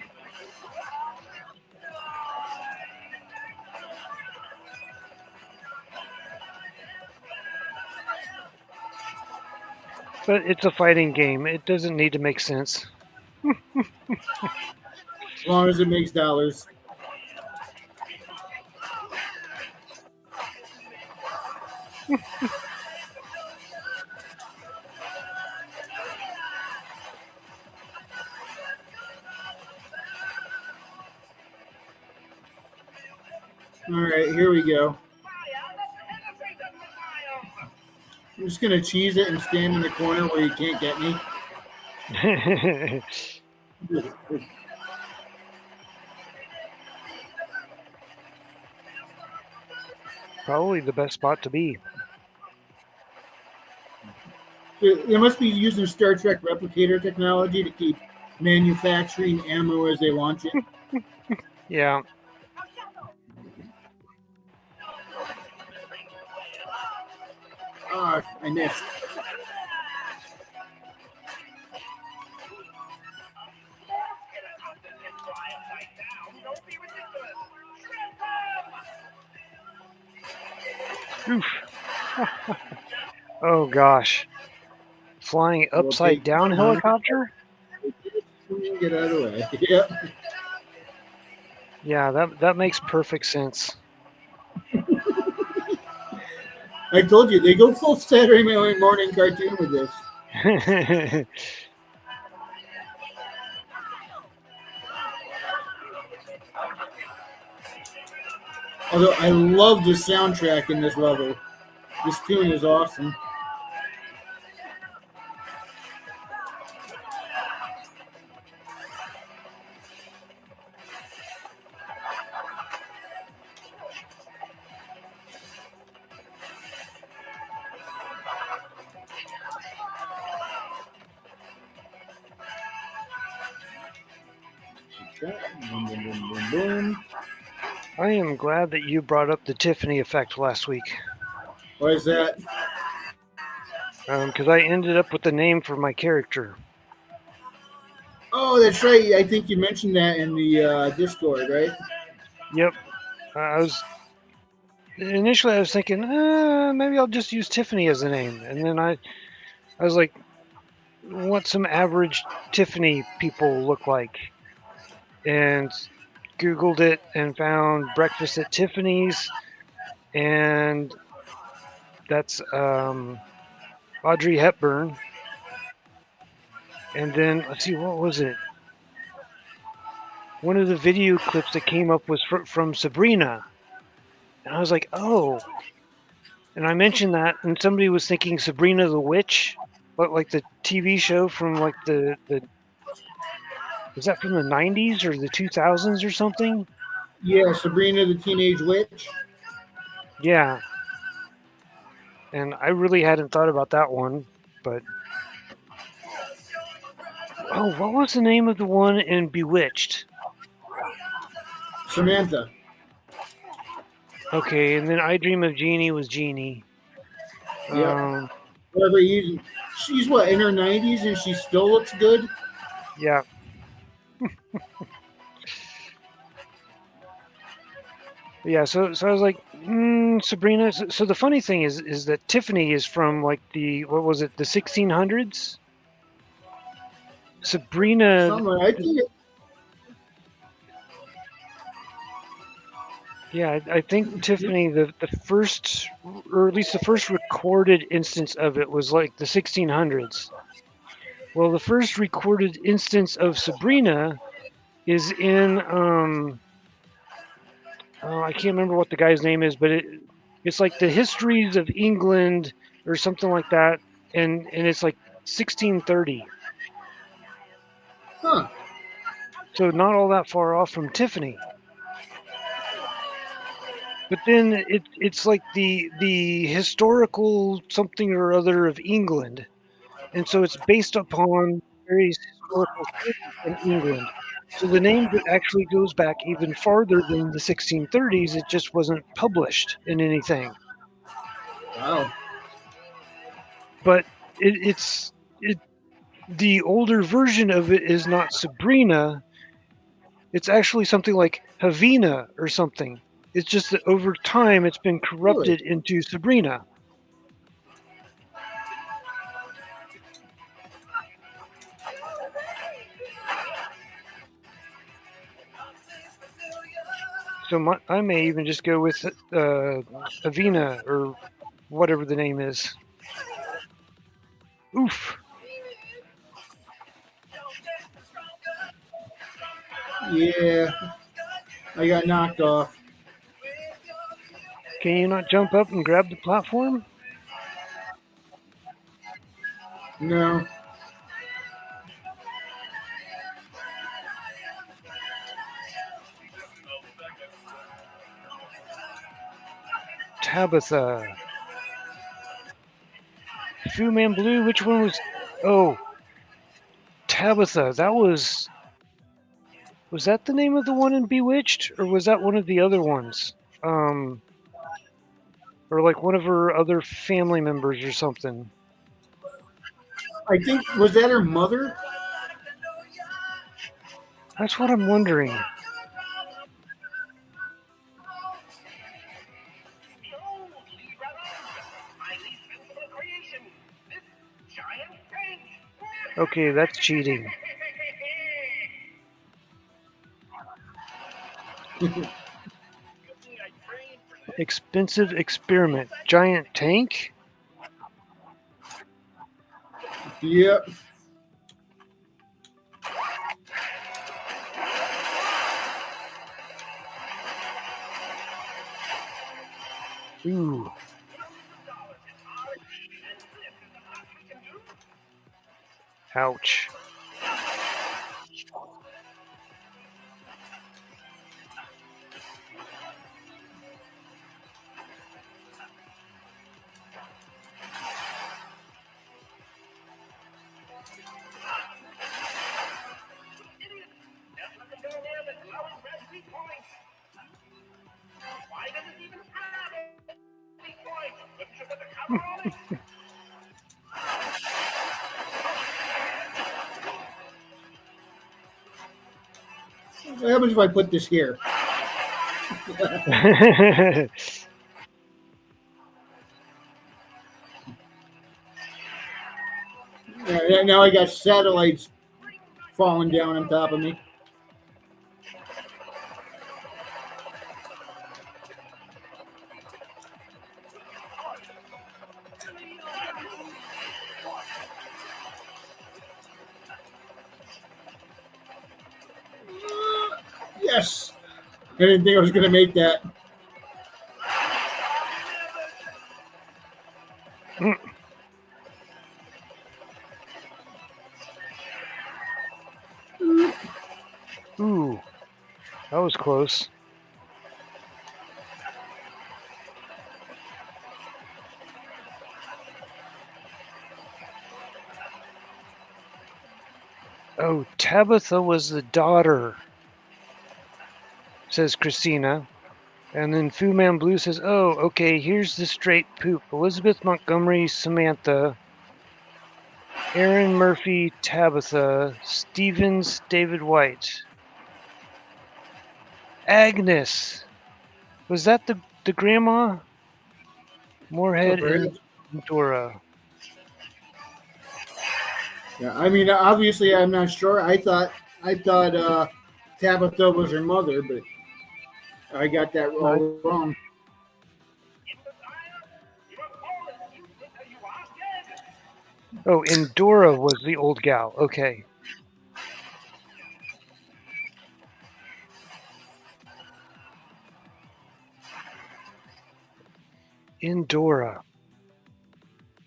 But it's a fighting game. It doesn't need to make sense. As long as it makes dollars. All right, here we go. I'm just gonna cheese it and stand in the corner where you can't get me. Probably the best spot to be. They must be using Star Trek replicator technology to keep manufacturing ammo as they launch it. Yeah. Ah, I missed. Oof. Oh gosh. Flying upside down helicopter? Get out of the way. Yep. Yeah, that makes perfect sense. I told you, they go full Saturday morning cartoon with this. Although I love the soundtrack in this level. This tune is awesome. Boom, boom, boom, boom, boom. I am glad that you brought up the Tiffany effect last week. Why is that? Because I ended up with the name for my character. Oh, that's right. I think you mentioned that in the Discord, right? Yep. I was thinking, maybe I'll just use Tiffany as a name, and then I was like, what some average Tiffany people look like, and Googled it and found Breakfast at Tiffany's, and that's Audrey Hepburn. And then let's see, what was it? One of the video clips that came up was from Sabrina, and I was like, oh. And I mentioned that, and somebody was thinking Sabrina the Witch, but like the TV show from like the was that from the 90s or the 2000s or something? Yeah, Sabrina the Teenage Witch. Yeah. And I really hadn't thought about that one, but oh, what was the name of the one in Bewitched? Samantha. Okay, and then I Dream of Jeannie was Jeannie. Yeah. She's what, in her 90s and she still looks good? Yeah. Yeah, so I was like, Sabrina. So the funny thing is that Tiffany is from like the 1600s. Sabrina. Somewhere. I think Yeah, I think Tiffany, the first, or at least the first recorded instance of it was like the 1600s. Well, the first recorded instance of Sabrina is in I can't remember what the guy's name is, but it's like the Histories of England or something like that, and it's like 1630. Huh. So not all that far off from Tiffany. But then it's like the historical something or other of England, and so it's based upon various historical things in England. So the name actually goes back even farther than the 1630s. It just wasn't published in anything. Wow. But the older version of it is not Sabrina. It's actually something like Havina or something. It's just that over time it's been corrupted into Sabrina. So I may even just go with Avina or whatever the name is. Oof. Yeah, I got knocked off. Can you not jump up and grab the platform? No. Tabitha. Fu Man Blue, which one was... Oh, Tabitha. Was that the name of the one in Bewitched? Or was that one of the other ones? Or like one of her other family members or something. I think, was that her mother? That's what I'm wondering. Okay, that's cheating. Expensive experiment. Giant tank? Yep. Ooh. Ouch. What happens if I put this here? Now I got satellites falling down on top of me. Yes. I didn't think I was going to make that. Ooh. That was close. Oh, Tabitha was the daughter, says Christina. And then Fu Man Blue says, oh, okay, here's the straight poop. Elizabeth Montgomery, Samantha, Aaron Murphy, Tabitha, Stevens, David White. Agnes. Was that the grandma? Moorhead and Dora. Yeah, I mean, obviously, I'm not sure. I thought Tabitha was her mother, but I got that all wrong. Oh, and Dora was the old gal. Okay. Indora.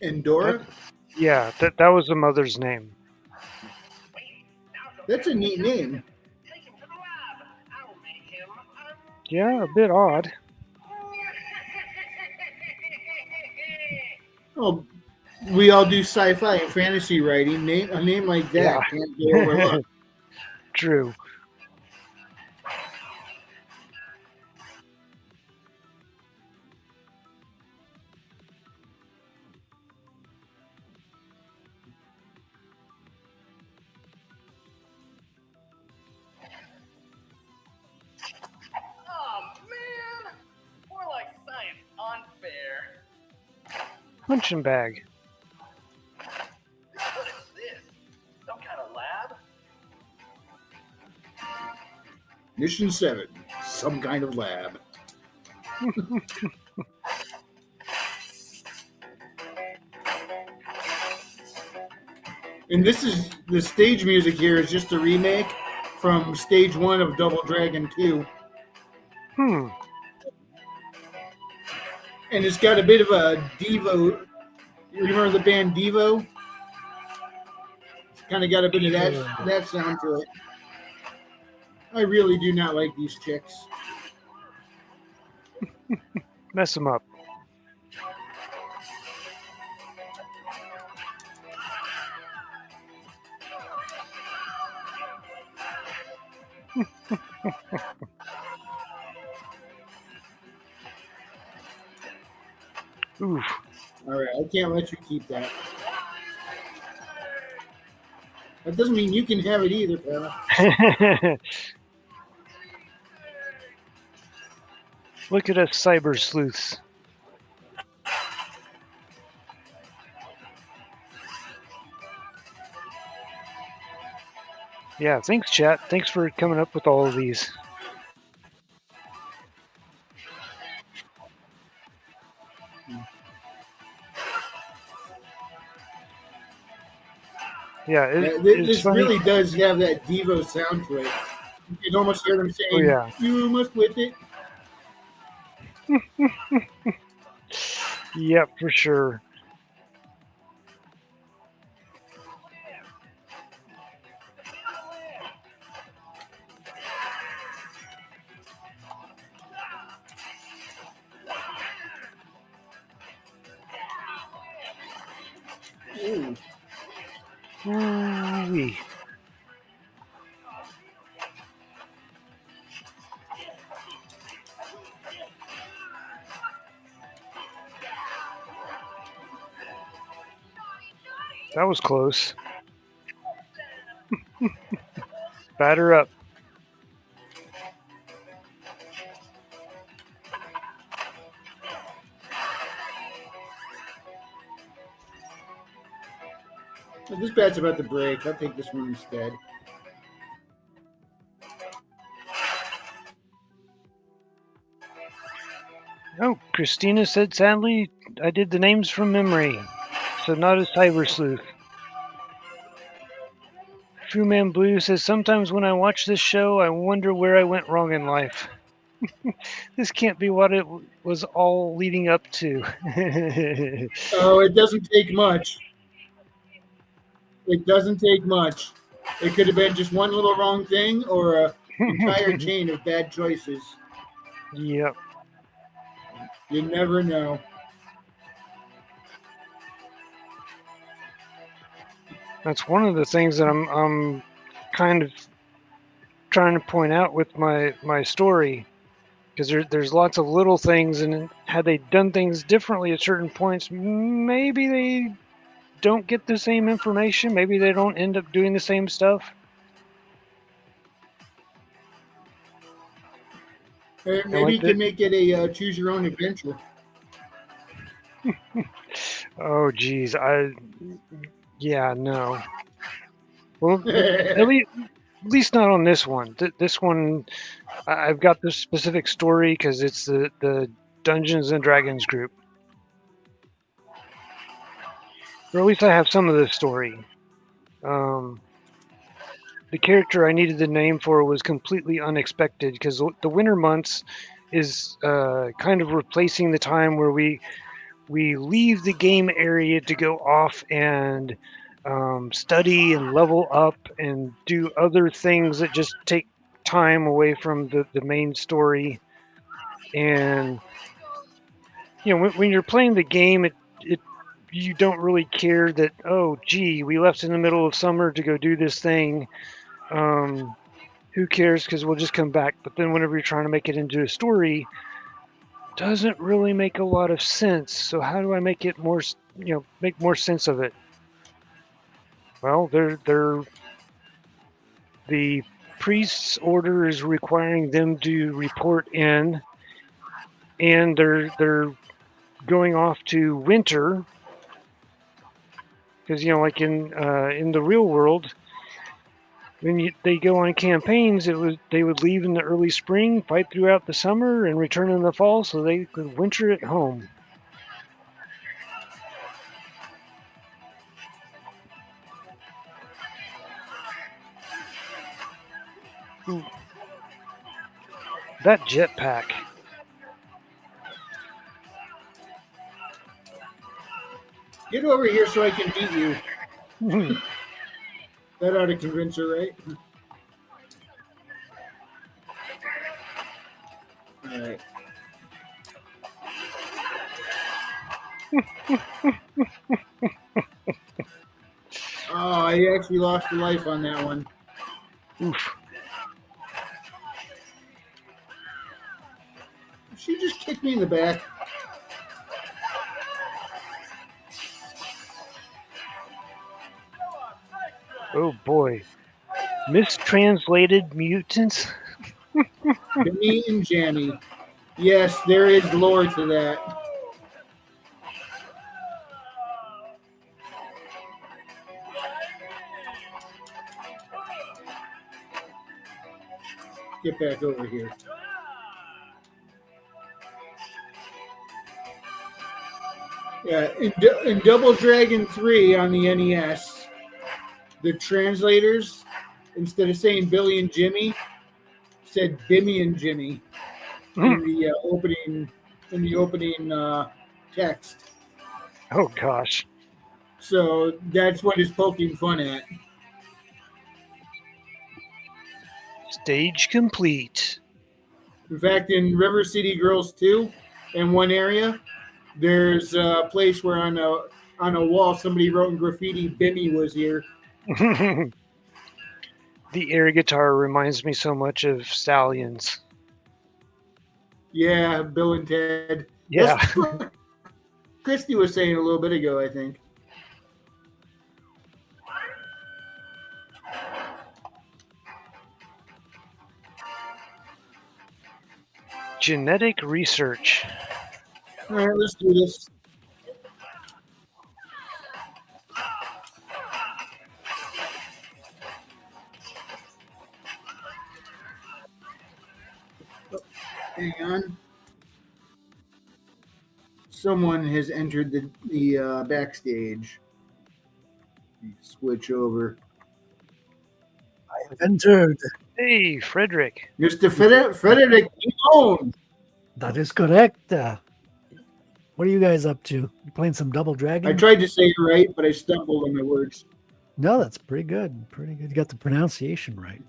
Endora? Yeah, that was the mother's name. That's a neat name. Yeah, a bit odd. Oh, we all do sci-fi and fantasy writing. A name like that can't be overlooked. True. Punching bag. What is this? Some kind of lab? Mission 7. some kind of lab. And this is the stage music here is just a remake from stage 1 of Double Dragon 2. Hmm. And it's got a bit of a Devo. You remember the band Devo? It's kind of got a bit of that sound to it. I really do not like these chicks. Mess them up. Oof. All right, I can't let you keep that. That doesn't mean you can have it either, pal. Look at us cyber sleuths. Yeah, thanks, chat. Thanks for coming up with all of these. Yeah, this funny. really does have that Devo sound to it. You can almost hear them saying, Oh, yeah. "You must with it." Yep, for sure. Ooh. Ooh-wee. That was close. Batter up. This bat's about to break. I'll take this one instead. Oh, Christina said, sadly, I did the names from memory, so not a cyber sleuth. Fu Man Blue says, sometimes when I watch this show, I wonder where I went wrong in life. This can't be what it was all leading up to. Oh, it doesn't take much. It doesn't take much. It could have been just one little wrong thing or an entire chain of bad choices. Yep. You never know. That's one of the things that I'm kind of trying to point out with my story, because there's lots of little things, and had they done things differently at certain points, maybe they don't get the same information. Maybe they don't end up doing the same stuff. Maybe like you can make it a choose your own adventure. Oh, geez. Yeah, no. Well, at least not on this one. This one, I've got this specific story because it's the Dungeons and Dragons group. Or at least I have some of the story. The character I needed the name for was completely unexpected because the winter months is kind of replacing the time where we leave the game area to go off and study and level up and do other things that just take time away from the main story. And you know, when you're playing the game, it you don't really care that, oh gee, we left in the middle of summer to go do this thing. Who cares, because we'll just come back. But then whenever you're trying to make it into a story, doesn't really make a lot of sense. So how do I make it more, make more sense of it? Well, the priest's order is requiring them to report in, and they're going off to winter, because like in the real world, when they go on campaigns, they would leave in the early spring, fight throughout the summer, and return in the fall so they could winter at home. Ooh. That jetpack. Get over here so I can beat you. That ought to convince her, right? All right. Oh, I actually lost a life on that one. Oof. She just kicked me in the back. Oh boy. Mistranslated mutants? Benny and Jammy. Yes, there is lore to that. Get back over here. Yeah, in Double Dragon 3 on the NES, the translators, instead of saying Billy and Jimmy, said Bimmy and Jimmy in the opening text. Oh gosh. So that's what it's poking fun at. Stage complete. In fact, in River City Girls 2, in one area, there's a place where on a wall somebody wrote in graffiti, "Bimmy was here." The air guitar reminds me so much of Stallions. Yeah, Bill and Ted. Yeah. That's what Christy was saying a little bit ago, I think. Genetic research. All right, let's do this. Hang on. Someone has entered the backstage. Switch over. I have entered. Hey, Frederick. Mr. Frederick Geno. That is correct. What are you guys up to? You playing some Double Dragon? I tried to say it right, but I stumbled on my words. No, that's pretty good. Pretty good. You got the pronunciation right.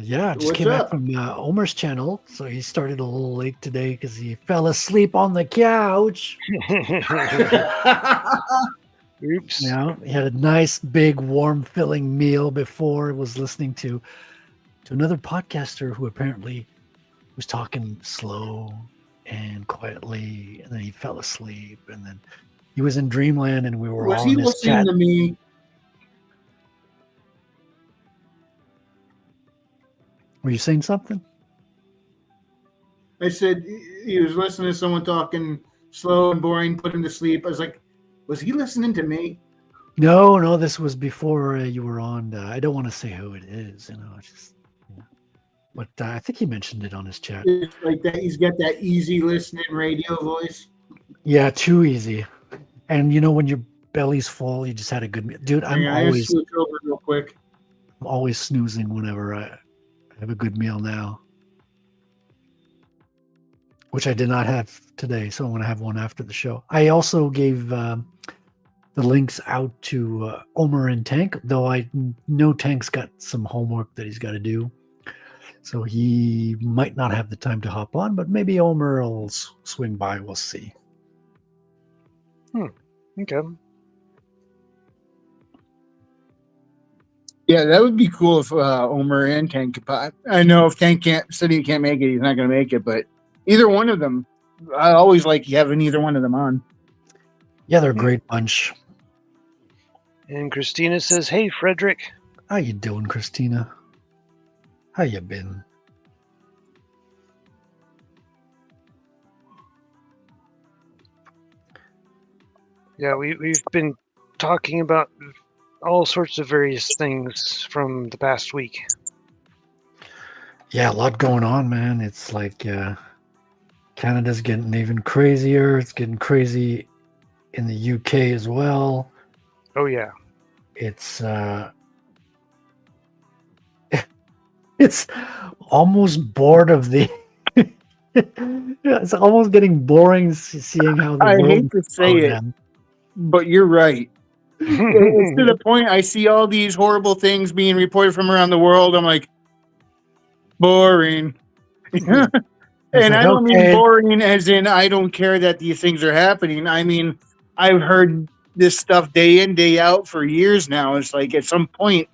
Yeah, just What's came back up? from Omer's channel, so he started a little late today because he fell asleep on the couch. Oops. You know, he had a nice, big, warm, filling meal before. Was listening to another podcaster who apparently was talking slow and quietly, and then he fell asleep, and then he was in dreamland, and we were Was all he in his listening chat. to me? Were you saying something? I said he was listening to someone talking slow and boring, put him to sleep. I was like, was he listening to me? No, this was before you were on. I don't want to say who it is, it's just. But I think he mentioned it on his chat. It's like that. He's got that easy listening radio voice. Yeah, too easy. And when your belly's full, you just had a good meal. Dude, I'm I always switch over real quick. snoozing whenever I have a good meal now. Which I did not have today, so I'm going to have one after the show. I also gave the links out to Omer and Tank, though I know Tank's got some homework that he's got to do. So he might not have the time to hop on, but maybe Omer will swing by. We'll see. Okay. Yeah, that would be cool if Omer and Tank could pop. I know if Tank said he can't make it, he's not going to make it, but either one of them, I always like having either one of them on. Yeah, they're a great bunch. And Christina says, "Hey, Frederick." How you doing, Christina? How you been? Yeah, we've been talking about all sorts of various things from the past week. Yeah, a lot going on, man. It's like Canada's getting even crazier. It's getting crazy in the UK as well. Oh yeah. It's it's almost bored of the it's almost getting boring seeing how the I world hate to say goes it, down. but you're right. It's to the point I see all these horrible things being reported from around the world. I'm like, boring. It's And like, I don't mean okay, boring as in I don't care that these things are happening. I mean, I've heard this stuff day in, day out for years now. It's like at some point,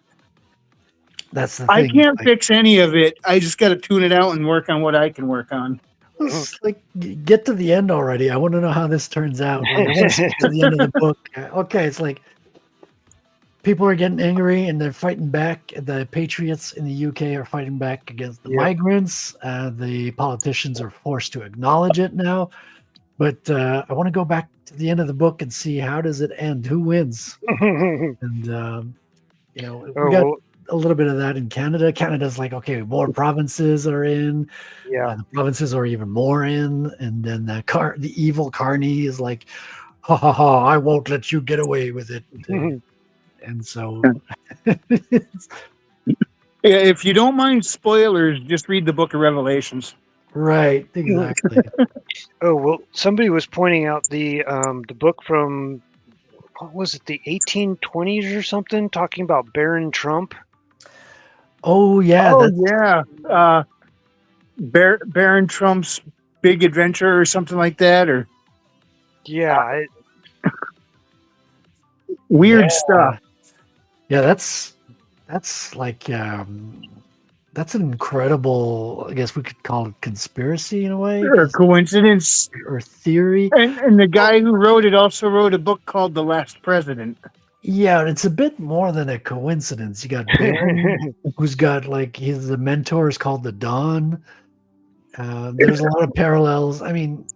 that's the I thing. can't Like, fix any of it. I just got to tune it out and work on what I can work on. it's like get to the end already. I want to know how this turns out. Like, I want to see to the end of the book. Okay, it's like people are getting angry and they're fighting back. The patriots in the UK are fighting back against the migrants. The politicians are forced to acknowledge it now. But I want to go back to the end of the book and see how does it end? Who wins? And we got a little bit of that in Canada. Canada's like, okay, more provinces are in. Yeah. The provinces are even more in. And then the evil Carney is like, ha ha ha! I won't let you get away with it. And so, Yeah, if you don't mind spoilers, just read the book of Revelations. right, exactly. Oh well, somebody was pointing out the book from, what was it, the 1820s or something, talking about Baron Trump. Oh yeah, Oh yeah, Baron Trump's Big Adventure or something like that, or Yeah, weird stuff. Yeah, that's like that's an incredible, I guess we could call it conspiracy in a way, Or coincidence. or theory. And the guy who wrote it also wrote a book called The Last President. Yeah, and it's a bit more than a coincidence. You got Baron, who's got like the mentor is called the Dawn. There's a lot of parallels. I mean,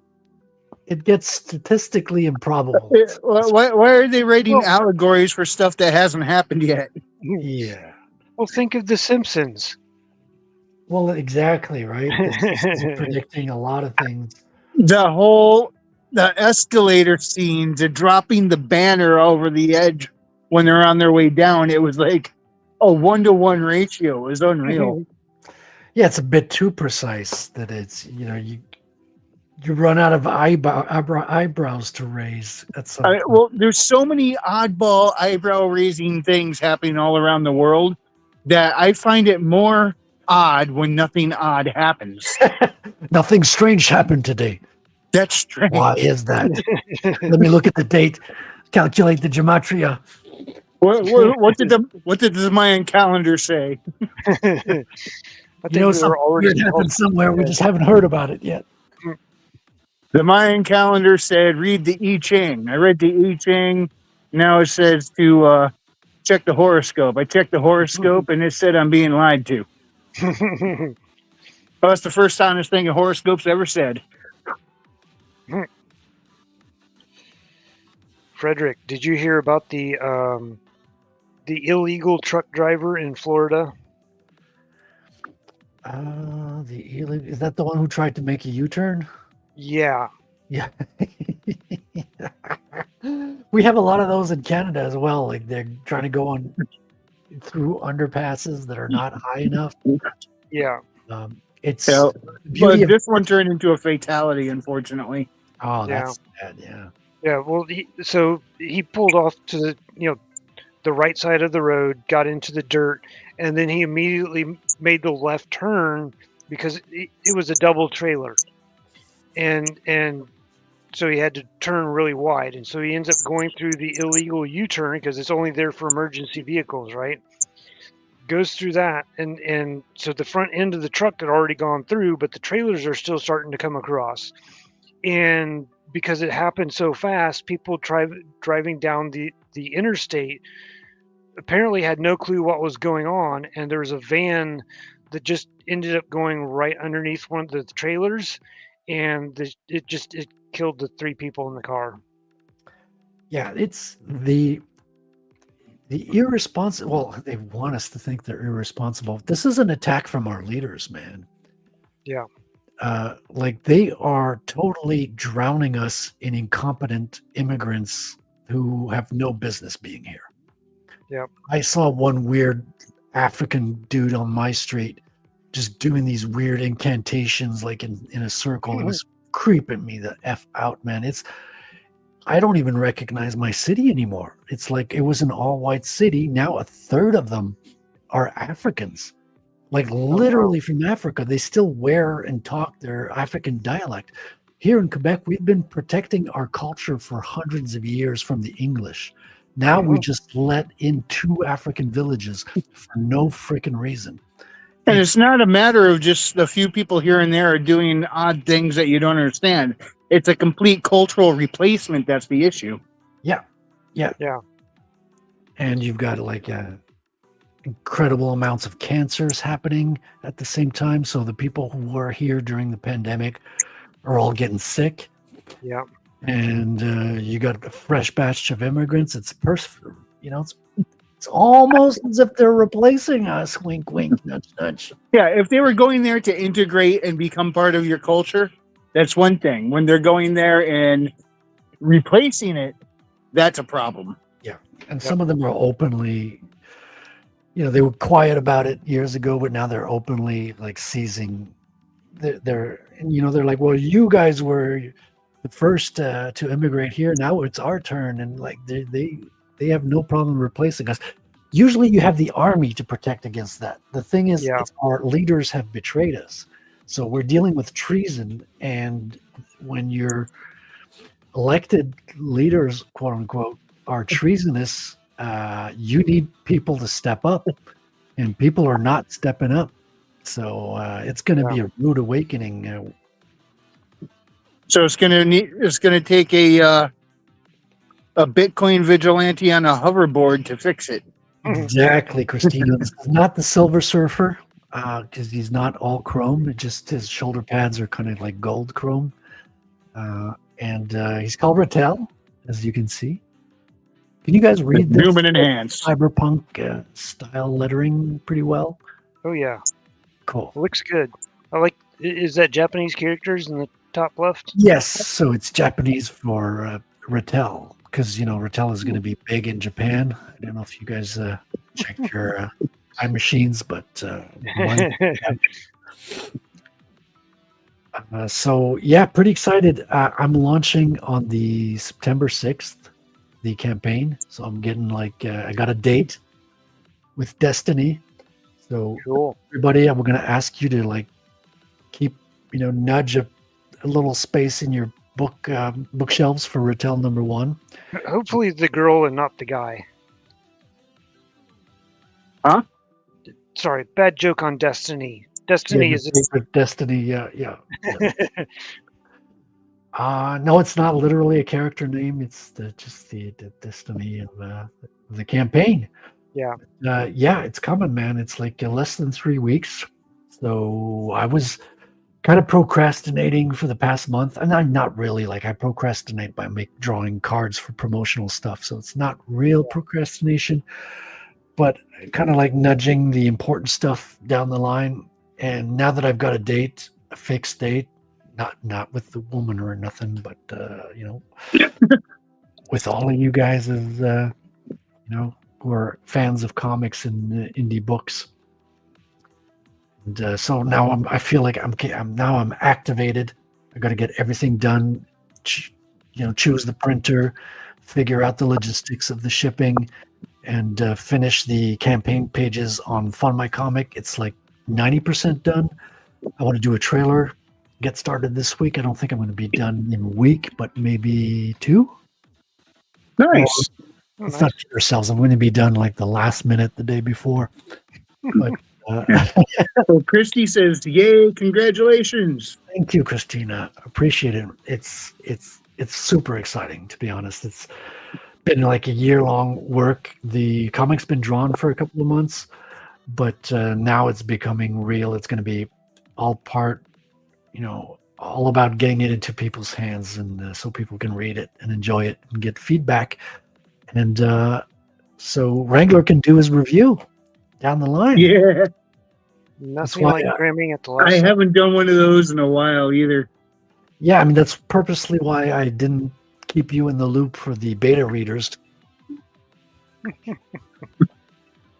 it gets statistically improbable. Why are they writing allegories for stuff that hasn't happened yet? Yeah. Well, think of The Simpsons. Well, exactly, right? This is predicting a lot of things. The escalator scenes, the dropping the banner over the edge when they're on their way down, it was like a 1-to-1 ratio. It was unreal. Yeah, it's a bit too precise that it's, you run out of eyebrows to raise at some point. Well, there's so many oddball eyebrow raising things happening all around the world that I find it more odd when nothing odd happens. Nothing strange happened today. That's strange. Why is that? Let me look at the date, calculate the gematria. What did the Mayan calendar say? I think Something weird happened somewhere. We just haven't heard about it yet. The Mayan calendar said, read the I Ching. I read the I Ching. Now it says to check the horoscope. I checked the horoscope and it said I'm being lied to. Well, that's the first honest thing a horoscope's ever said. Frederick, did you hear about the illegal truck driver in Florida? Is that the one who tried to make a U-turn? Yeah. Yeah. We have a lot of those in Canada as well. Like they're trying to go on through underpasses that are not high enough. Yeah. But this one turned into a fatality, unfortunately. Oh, that's sad. Yeah. Yeah. Well, he pulled off to the right side of the road, got into the dirt, and then he immediately made the left turn because it was a double trailer, and so he had to turn really wide, and so he ends up going through the illegal U-turn because it's only there for emergency vehicles, right? Goes through that, and so the front end of the truck had already gone through, but the trailers are still starting to come across, and because it happened so fast, people driving down the interstate apparently had no clue what was going on, and there was a van that just ended up going right underneath one of the trailers, and it killed the 3 people in the car. Yeah, The irresponsible. Well, they want us to think they're irresponsible. This is an attack from our leaders, man. Yeah. Like they are totally drowning us in incompetent immigrants who have no business being here. Yep. I saw one weird African dude on my street just doing these weird incantations like in a circle. It was creeping me the F out, man. I don't even recognize my city anymore. It's like it was an all-white city. Now a third of them are Africans. Like literally from Africa. They still wear and talk their African dialect. Here in Quebec, we've been protecting our culture for hundreds of years from the English. Now we just let in 2 African villages for no freaking reason. And it's not a matter of just a few people here and there doing odd things that you don't understand. It's a complete cultural replacement that's the issue. Yeah. And you've got like incredible amounts of cancers happening at the same time. So the people who were here during the pandemic are all getting sick. Yeah. And you got a fresh batch of immigrants. It's it's almost as if they're replacing us. Wink, wink, nudge, nudge. Yeah, if they were going there to integrate and become part of your culture, that's one thing. When they're going there and replacing it, that's a problem. Yeah, and some of them are openly, they were quiet about it years ago, but now they're openly like seizing. They're like, well, you guys were the first to immigrate here. Now it's our turn, and like they have no problem replacing us. Usually you have the army to protect against that. The thing is, our leaders have betrayed us. So we're dealing with treason. And when your elected leaders, quote unquote, are treasonous, you need people to step up. And people are not stepping up. So it's going to be a rude awakening. So it's going to take a Bitcoin vigilante on a hoverboard to fix it. Exactly, Christina. This is not the Silver Surfer because he's not all chrome. Just his shoulder pads are kind of like gold chrome. And he's called Rattel, as you can see. Can you guys read this Human enhanced cyberpunk style lettering pretty well? Oh, yeah. Cool. It looks good. I like, is that Japanese characters in the top left? Yes. So it's Japanese for Rattel. Because Rattel is going to be big in Japan. I don't know if you guys checked your time machines, but so yeah, pretty excited. I'm launching on the September 6th, the campaign. So I'm getting I got a date with Destiny. So cool. Everybody, I'm going to ask you to keep nudge a little space in your bookshelves for Rattel number 1. Hopefully the girl and not the guy. Huh? Sorry, bad joke on Destiny. Destiny is Destiny. Yeah. No, it's not literally a character name. It's just the Destiny of the campaign. Yeah. It's coming, man. It's less than 3 weeks. So I was kind of procrastinating for the past month, and I'm not really I procrastinate by drawing cards for promotional stuff, so it's not real procrastination, but kind of nudging the important stuff down the line. And now that I've got a fixed date, not with the woman or nothing, but with all of you guys as who are fans of comics and indie books. And so now I feel like I'm activated. I got to get everything done. Choose the printer, figure out the logistics of the shipping, and finish the campaign pages on Fund My Comic. It's 90% done. I want to do a trailer. Get started this week. I don't think I'm going to be done in a week, but maybe 2. Nice. Let's not kid ourselves. I'm going to be done the last minute the day before. But. So Christy says, "Yay! Congratulations!" Thank you, Christina. Appreciate it. It's super exciting, to be honest. It's been a year-long work. The comic's been drawn for a couple of months, but now it's becoming real. It's going to be all part, all about getting it into people's hands, and so people can read it and enjoy it and get feedback. And so Wrangler can do his review down the line. Yeah, Nothing why like I- cramming at the I last second. haven't done one of those in a while either. Yeah, I mean that's purposely why I didn't keep you in the loop for the beta readers.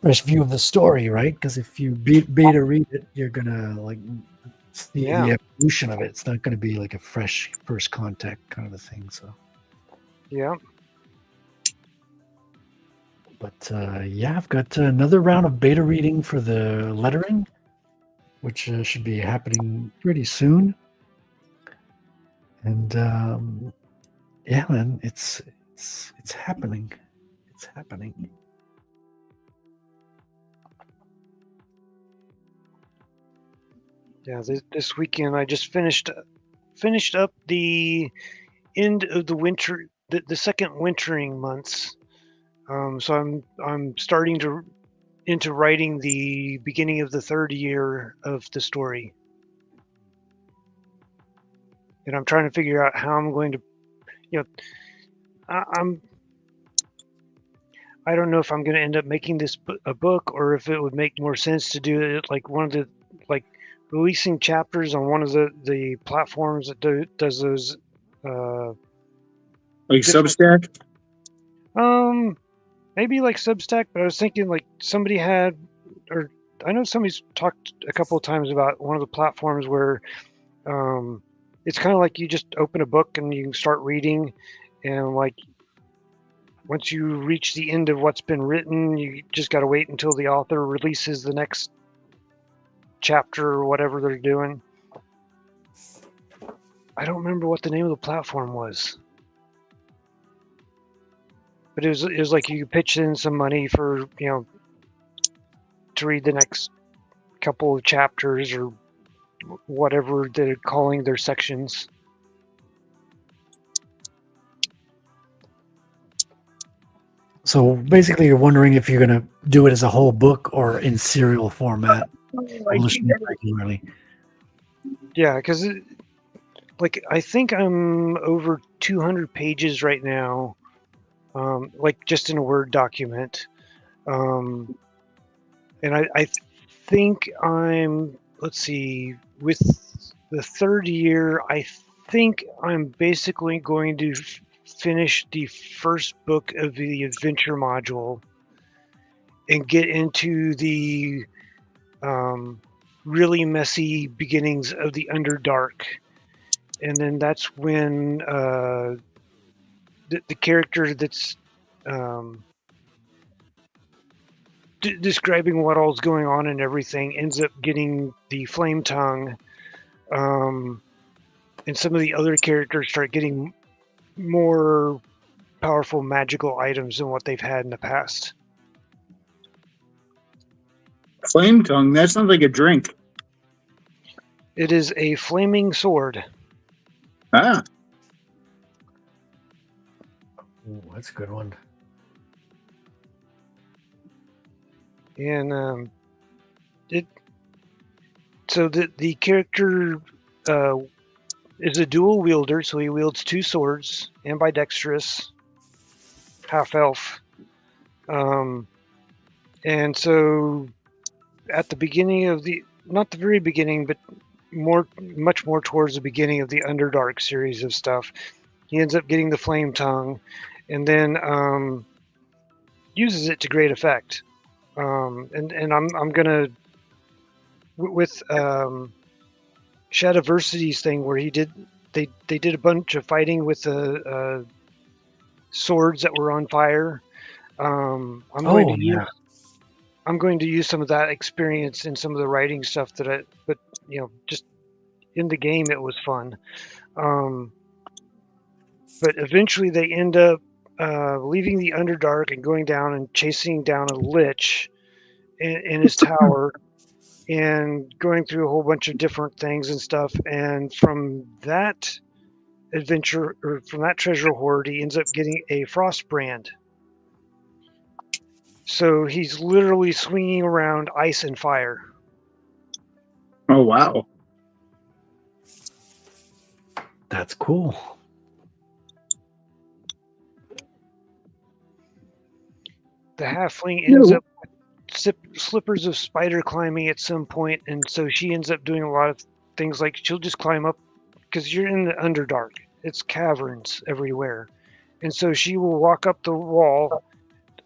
Fresh view of the story, right? Because if you beta read it, you're gonna like see Yeah. the evolution of it. It's not gonna be like a fresh first contact kind of a thing. So, Yeah. but yeah, I've got another round of beta reading for the lettering, which should be happening pretty soon. And yeah, man, it's happening. It's happening. Yeah. This weekend I just finished up the end of the winter, the second wintering months. So I'm starting to into writing the beginning of the third year of the story, and I'm trying to figure out how I'm going to, you know, I don't know if I'm going to end up making this a book or if it would make more sense to do it like one of the like releasing chapters on one of the platforms that does those. Like Different- Substack? Maybe like Substack, but I was thinking like somebody had, or I know somebody's talked a couple of times about one of the platforms where it's kind of like you just open a book and you can start reading, and like once you reach the end of what's been written, you just got to wait until the author releases the next chapter or whatever they're doing. I don't remember what the name of the platform was, but it was like you pitched in some money for, you know, to read the next couple of chapters or whatever they're calling their sections. So basically, you're wondering if you're going to do it as a whole book or in serial format, publishing it regularly. Yeah, because like I think I'm over 200 pages right now, like just in a Word document, and I think I'm, let's see, with the third year, I think I'm basically going to finish the first book of the adventure module and get into the really messy beginnings of the Underdark. And then that's when the character that's describing what all's going on and everything ends up getting the flame tongue, and some of the other characters start getting more powerful magical items than what they've had in the past. Flame tongue? That sounds like a drink. It is a flaming sword. Ah, Ooh, that's a good one. And so the character is a dual wielder, so he wields two swords, ambidextrous, half elf. And so at the beginning of not the very beginning, but much more towards the beginning of the Underdark series of stuff, he ends up getting the flame tongue, and then uses it to great effect. And I'm gonna with Shadiversity's thing where they did a bunch of fighting with the swords that were on fire. I'm going to use some of that experience in some of the writing stuff but you know, just in the game it was fun. But eventually they end up leaving the Underdark and going down and chasing down a lich in his tower and going through a whole bunch of different things and stuff. And from that adventure, or from that treasure hoard, he ends up getting a frost brand. So he's literally swinging around ice and fire. oh wow. That's cool. the halfling ends up slippers of spider climbing at some point, and so she ends up doing a lot of things like she'll just climb up because you're in the Underdark. It's caverns everywhere, and so she will walk up the wall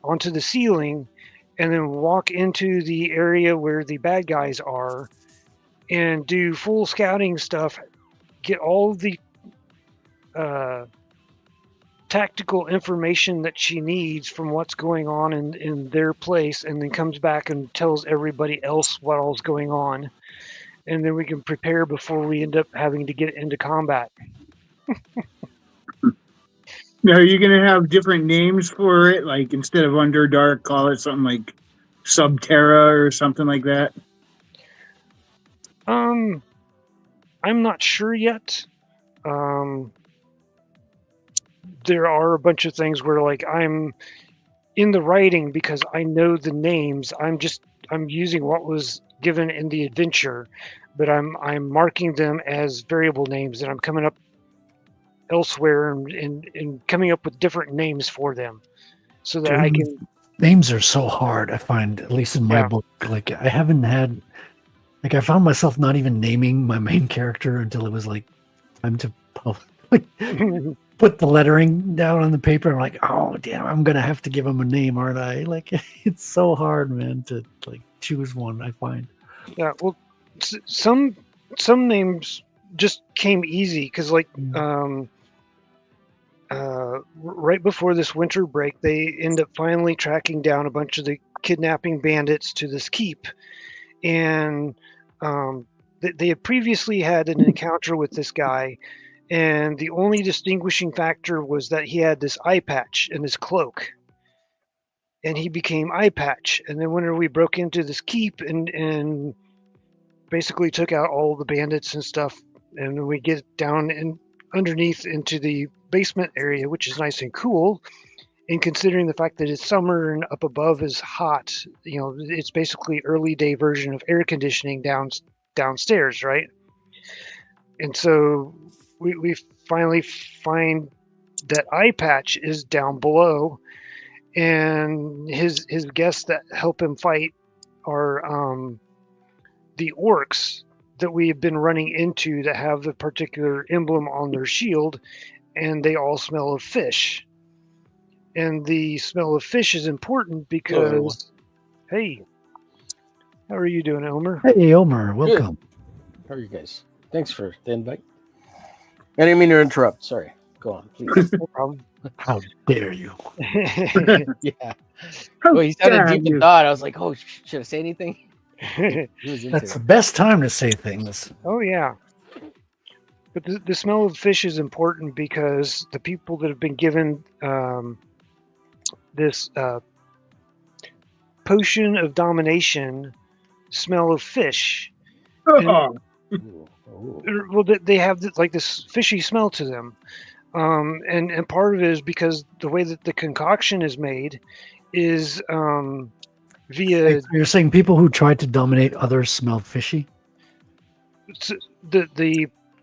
onto the ceiling and then walk into the area where the bad guys are and do full scouting stuff, get all of the tactical information that she needs from what's going on in their place, and then comes back and tells everybody else what all's going on, and then we can prepare before we end up having to get into combat. Now, are you going to have different names for it? Like instead of Underdark, call it something like Subterra or something like that? I'm not sure yet. There are a bunch of things where like I'm in the writing because I know the names. I'm using what was given in the adventure, but I'm marking them as variable names, and I'm coming up elsewhere and coming up with different names for them so that I can. Names are so hard, I find, at least in my book. Like I haven't had, like I found myself not even naming my main character until it was like time to put the lettering down on the paper. I'm like, oh damn, I'm gonna have to give him a name, aren't I? Like it's so hard, man, to like choose one. I find. Yeah, well, some names just came easy because like right before this winter break, they end up finally tracking down a bunch of the kidnapping bandits to this keep, and they had previously had an encounter with this guy, and the only distinguishing factor was that he had this eye patch in his cloak, and he became Eye Patch. And then whenever we broke into this keep and basically took out all the bandits and stuff, and we get down and underneath into the basement area, which is nice and cool. And considering the fact that it's summer and up above is hot, you know, it's basically early day version of air conditioning downstairs, right? And so we finally find that Eye Patch is down below, and his guests that help him fight are the orcs that we have been running into that have the particular emblem on their shield, and they all smell of fish. And the smell of fish is important because, hey, how are you doing, Omer? Hey, Omer, welcome. Good. How are you guys? Thanks for the invite. I didn't mean to interrupt. Sorry. Go on, please. No problem. How dare you? Yeah. Well, he sounded deep in thought. I was like, oh, should I say anything? That's the best time to say things. Oh, yeah. But the smell of fish is important because the people that have been given this potion of domination smell of fish. Oh. Well, they have like this fishy smell to them. And part of it is because the way that the concoction is made is via... So you're saying people who tried to dominate others smell fishy? The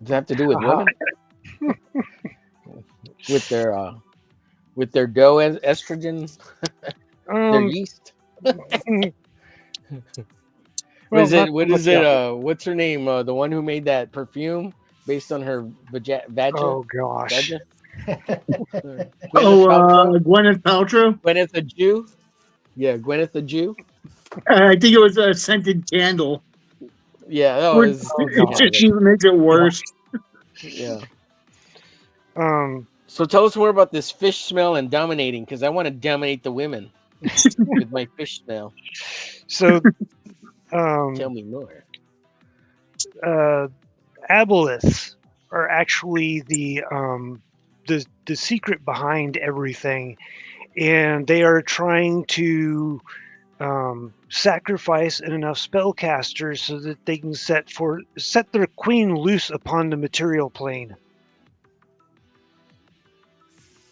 Does that have to do with women? with their dough estrogen, their yeast. What's her name? The one who made that perfume based on her vagina. Oh gosh. Gwyneth Paltrow. Gwyneth the Jew. Yeah, Gwyneth the Jew. I think it was a scented candle. Yeah, that was. She makes it worse. Yeah. So tell us more about this fish smell and dominating, because I want to dominate the women with my fish smell. So, tell me more. Aboleths are actually the secret behind everything, and they are trying to sacrifice enough spellcasters so that they can set their queen loose upon the material plane.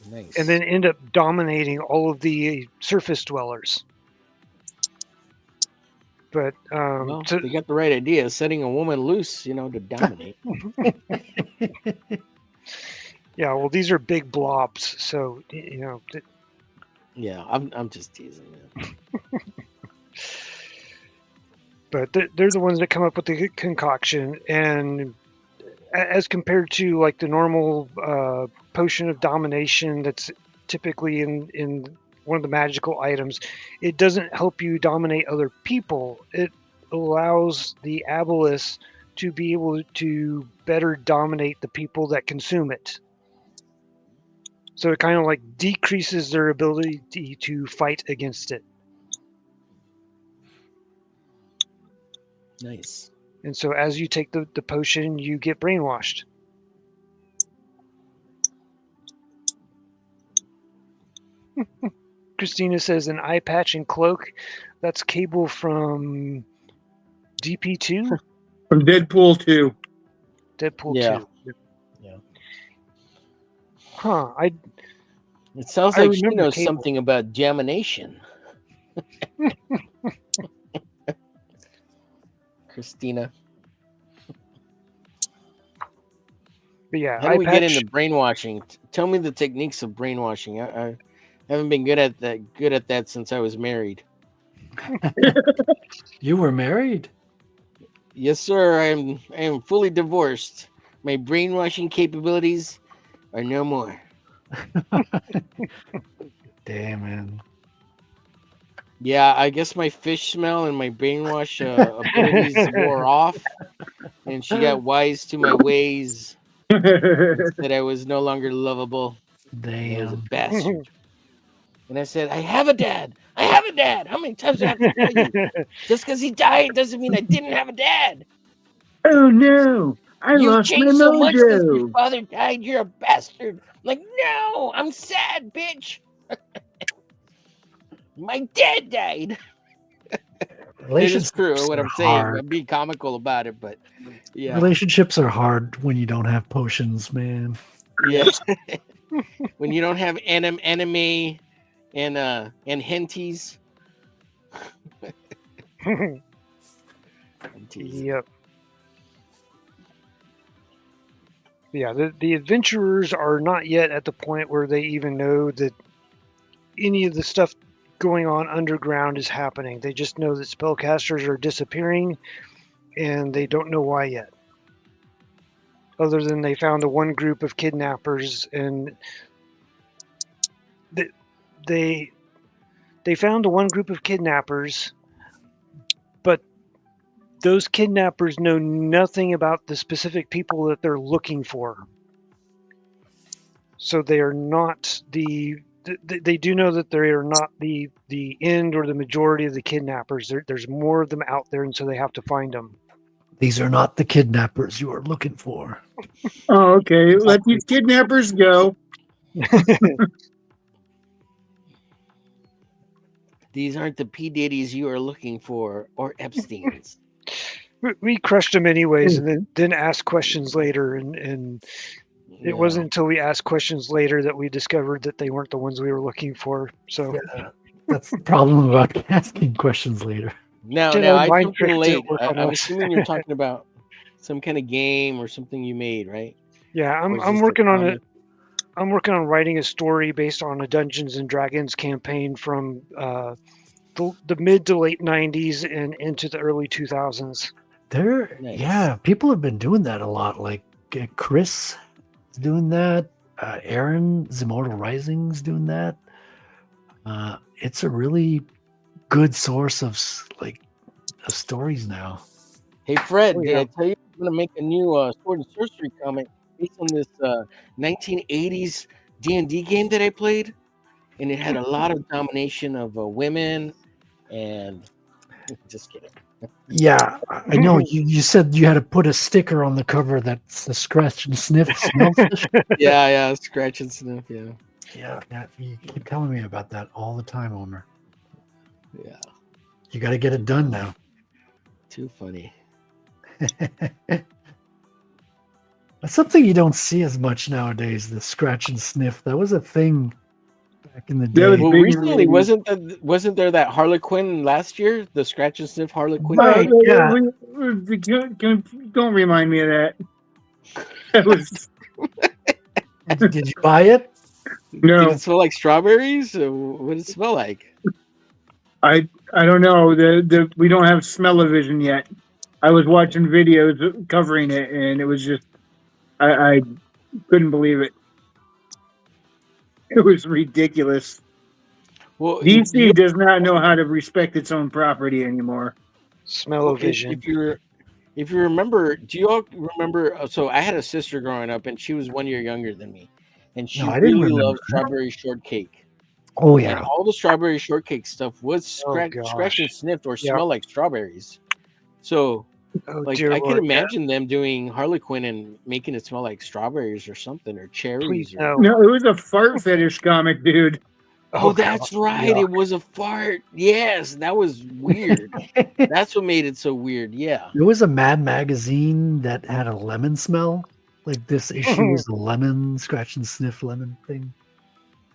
Nice. And then end up dominating all of the surface dwellers. But they got the right idea, setting a woman loose, to dominate. Yeah, well, these are big blobs, so Yeah, I'm just teasing, man. But they're the ones that come up with the concoction, and as compared to like the normal potion of domination that's typically in one of the magical items, it doesn't help you dominate other people. It allows the aboleths to be able to better dominate the people that consume it. So it kind of like decreases their ability to fight against it. Nice. And so as you take the potion, you get brainwashed. Christina says an eye patch and cloak. That's Cable from DP2? From Deadpool 2. Deadpool Yeah. 2. Yeah. Huh. It sounds I like she remember knows Cable. something about jamination. Christina. But yeah, How do we get into brainwashing? Tell me the techniques of brainwashing. I haven't been good at that since I was married. You were married? Yes, sir. I am fully divorced. My brainwashing capabilities are no more. Damn, man. Yeah, I guess my fish smell and my brainwash abilities wore off, and she got wise to my ways. Said I was no longer lovable. I was a Damn. bastard. And I said, I have a dad. I have a dad. How many times do I have to tell you? Just because he died doesn't mean I didn't have a dad. Oh no, I You've lost my changed so much since your mojo. father died. You're a bastard. I'm like, no, I'm sad, bitch. My dad died. It is true what I'm saying. I'm being comical about it, but yeah. Relationships are hard when you don't have potions, man. Yeah. When you don't have anime and henties. Yep. Yeah, the adventurers are not yet at the point where they even know that any of the stuff going on underground is happening. They just know that spellcasters are disappearing, and they don't know why yet. Other than they found the one group of kidnappers, and they found the one group of kidnappers, but those kidnappers know nothing about the specific people that they're looking for. So they are not they do know that they are not the end or the majority of the kidnappers. There's more of them out there, and so they have to find them. These are not the kidnappers you are looking for. Oh, okay. Let these kidnappers go. These aren't the P. Diddy's you are looking for, or Epstein's. We crushed them anyways, and then asked questions later, and it wasn't until we asked questions later that we discovered that they weren't the ones we were looking for. So that's the problem about asking questions later. Now I jumped in late. I'm assuming you're talking about some kind of game or something you made, right? Yeah, I'm working on it. I'm working on writing a story based on a Dungeons and Dragons campaign from the mid to late 90s and into the early 2000s. Yeah, people have been doing that a lot. Like Chris is doing that. Aaron's Immortal Rising's doing that. It's a really good source of stories now. Hey Fred, did I tell you I'm gonna make a new Sword and Sorcery comic based on this 1980s D&D game that I played, and it had a lot of domination of women, and just kidding. Yeah, I know. You said you had to put a sticker on the cover that's the scratch and sniff smell. Yeah, scratch and sniff. Yeah. You keep telling me about that all the time, Omer. Yeah. You got to get it done now. Too funny. That's something you don't see as much nowadays. The scratch and sniff. That was a thing back in the day. Well, recently wasn't there that Harlequin last year? The scratch and sniff Harlequin. Right, yeah. Don't remind me of that. That was. Did you buy it? Did No, it smell like strawberries? Or what did it smell like? I don't know. We don't have smell-o-vision yet. I was watching videos covering it, and it was just I couldn't believe it. It was ridiculous. Well, DC does not know how to respect its own property anymore. Smell-o-vision. if you remember, do you all remember? So I had a sister growing up, and she was 1 year younger than me, and she No, I didn't really remember loved that. strawberry shortcake. Oh And yeah. all the strawberry shortcake stuff was scratch gosh. and sniffed or Yeah. smell like strawberries. So, Oh like, dear I could Lord, yeah. imagine them doing Harlequin and making it smell like strawberries or something, or cherries. Please Or... no. No, it was a fart fetish comic, dude. Oh, that's God. right. Yeah. It was a fart. Yes, that was weird. That's what made it so weird. Yeah. There was a Mad magazine that had a lemon smell. Like this issue was a lemon scratch and sniff lemon thing.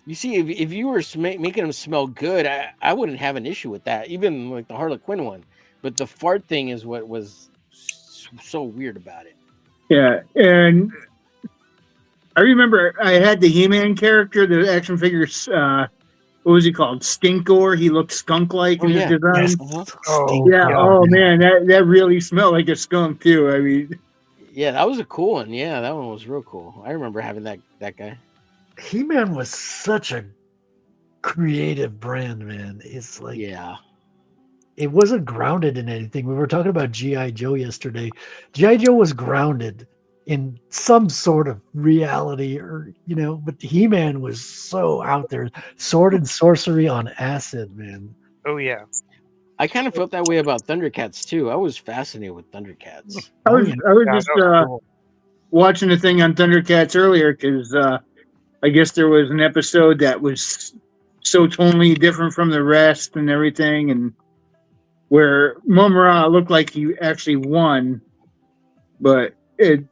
You see, if you were making them smell good, I wouldn't have an issue with that, even like the Harlequin one. But the fart thing is what was so weird about it. Yeah, and I remember I had the He-Man character, the action figures. What was he called? Stinkor. He looked skunk-like in his design. Yes. Oh, Yeah. God. Oh man, that really smelled like a skunk too. I mean, Yeah, that was a cool one. Yeah, that one was real cool. I remember having that guy. He-Man was such a creative brand, man. It's like Yeah. it wasn't grounded in anything. We were talking about G.I. Joe yesterday. G.I. Joe was grounded in some sort of reality, or but He-Man was so out there. Sword and sorcery on acid, man. Oh yeah. I kind of felt that way about Thundercats too. I was fascinated with Thundercats. I was Yeah, just that was cool. watching a thing on Thundercats earlier because I guess there was an episode that was so totally different from the rest and everything, and where Momura looked like he actually won, but it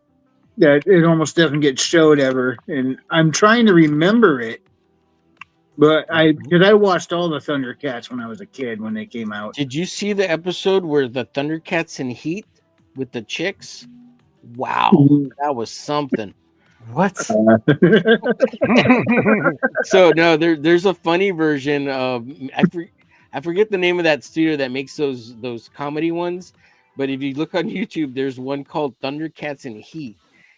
almost doesn't get showed ever. And I'm trying to remember it, but because I watched all the Thundercats when I was a kid when they came out. Did you see the episode where the Thundercats in heat with the chicks? Wow, that was something. What? So no, there's a funny version of I forget the name of that studio that makes those comedy ones, but if you look on YouTube, there's one called Thundercats in Heat,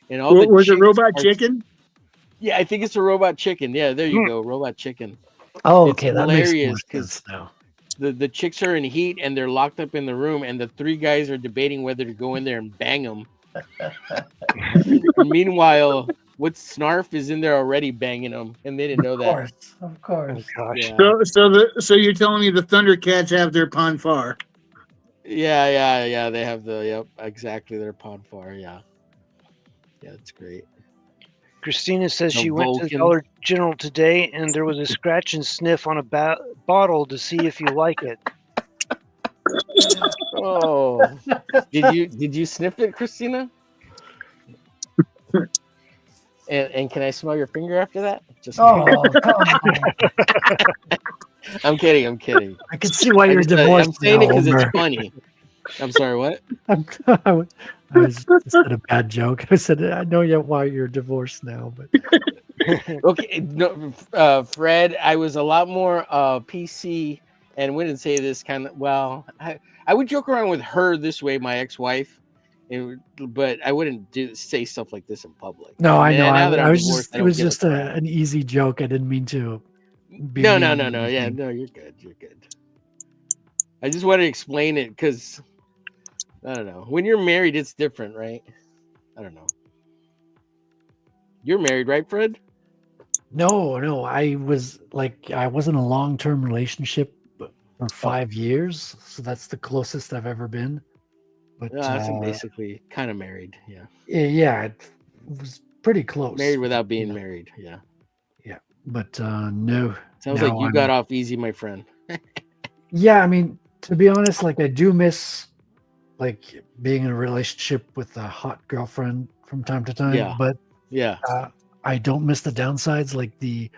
and all the was it chicks Robot are- Chicken? Yeah, I think it's a Robot Chicken. Yeah, there you go, Robot Chicken. Oh, It's okay, that makes more hilarious 'cause sense now. The chicks are in heat and they're locked up in the room, and the three guys are debating whether to go in there and bang them. Meanwhile, what Snarf is in there already banging them, and they didn't know that. Of course. Gosh. Yeah. So you're telling me the Thundercats have their Ponfar? Yeah. They have exactly their Ponfar. Yeah, that's great. Christina says The she went to the Vulcan. Dollar General today and there was a scratch and sniff on a bottle to see if you like it. Oh, did you sniff it, Christina? And can I smell your finger after that? Just Oh, come on. I'm kidding. I can see why you're divorced. I'm saying it because now, it's Homer. funny. I'm sorry, what? I said a bad joke. I said I know yet why you're divorced now, but Okay, no, Fred, I was a lot more PC and wouldn't say this kind of. Well, I would joke around with her this way, my ex-wife, but I wouldn't say stuff like this in public. no, I And know. now that I I'm was divorced, just I it don't was give a just crap. an easy joke. I didn't mean to. Be No. mean or Yeah, anything. no, you're good. I just want to explain it because I don't know. When you're married, it's different, right? I don't know. You're married, right, Fred? No. I was I was in a long-term relationship for 5 years, so that's the closest I've ever been. But No, that's basically kind of married. Yeah, yeah, it was pretty close. married without being Yeah. married. Yeah, But no. sounds now like you I'm- got off easy, my friend. Yeah, I mean, to be honest, I do miss being in a relationship with a hot girlfriend from time to time. Yeah. But Yeah, I don't miss the downsides, like the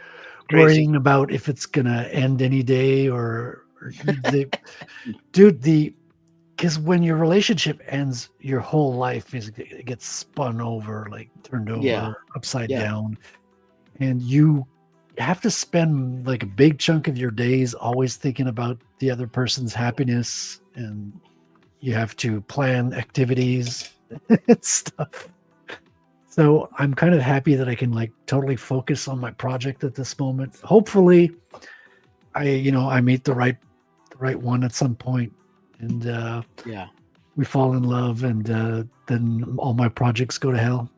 Crazy. worrying about if it's gonna end any day or because when your relationship ends, your whole life it gets spun over, turned over Yeah. upside Yeah. down, and you have to spend like a big chunk of your days always thinking about the other person's happiness, and you have to plan activities and stuff. So I'm kind of happy that I can like totally focus on my project at this moment. Hopefully I meet the right one at some point, and Yeah. we fall in love, and then all my projects go to hell.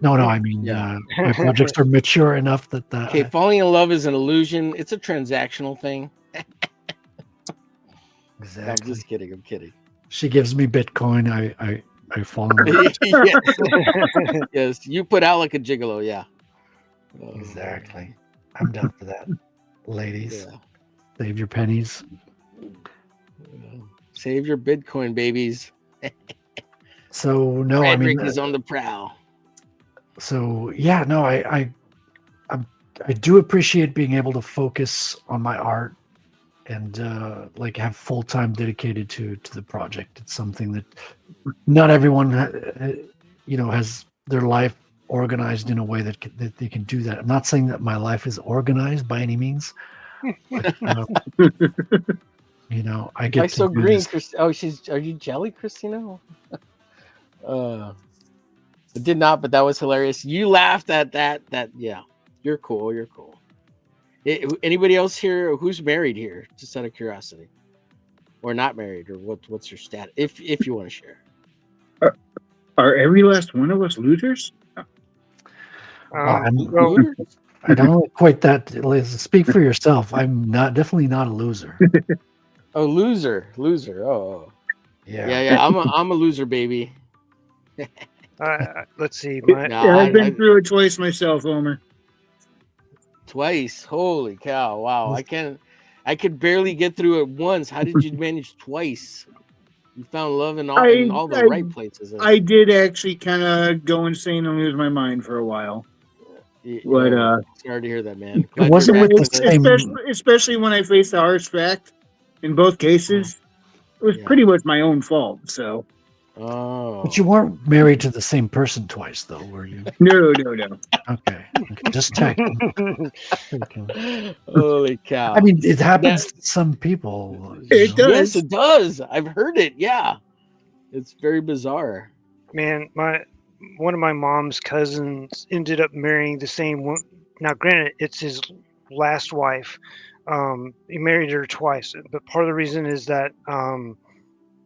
No, I mean, Yeah. my projects are mature enough that Okay, falling in love is an illusion. It's a transactional thing. exactly. I'm just kidding. I'm kidding. She gives me Bitcoin. I fall in love. yes. Yes, you put out like a gigolo. Yeah. Exactly. I'm down for that, ladies. Yeah. Save your pennies. Save your Bitcoin, babies. So no, I mean, Frederick is on the prowl. so yeah, no, I do appreciate being able to focus on my art and like have full time dedicated to the project. It's something that not everyone has their life organized in a way that they can do that. I'm not saying that my life is organized by any means, but, I get Why to so do green, this. Chris? Oh, are you jelly, Christina? I did not, but that was hilarious. You laughed at that. Yeah, you're cool. You're cool. Anybody else here who's married here? Just out of curiosity, or not married, or what's your status? If you want to share. Are every last one of us losers? I don't equate that. Speak for yourself. I'm definitely not a loser. Oh, loser. Oh, yeah. I'm a loser, baby. Let's see. I've been through it twice myself, Homer. Twice. Holy cow! Wow, I could barely get through it once. How did you manage twice? You found love in all the right places. I did actually kind of go insane and lose my mind for a while. But sorry to hear that, man. It wasn't with the same, especially when I faced the harsh fact. In both cases, it was pretty much my own fault. So. Oh. But you weren't married to the same person twice, though, were you? No. Okay. Just checking. Holy cow! I mean, it happens to some people. It does. Yes, it does. I've heard it. Yeah, it's very bizarre. Man, one of my mom's cousins ended up marrying the same one. Now, granted, it's his last wife. He married her twice, but part of the reason is that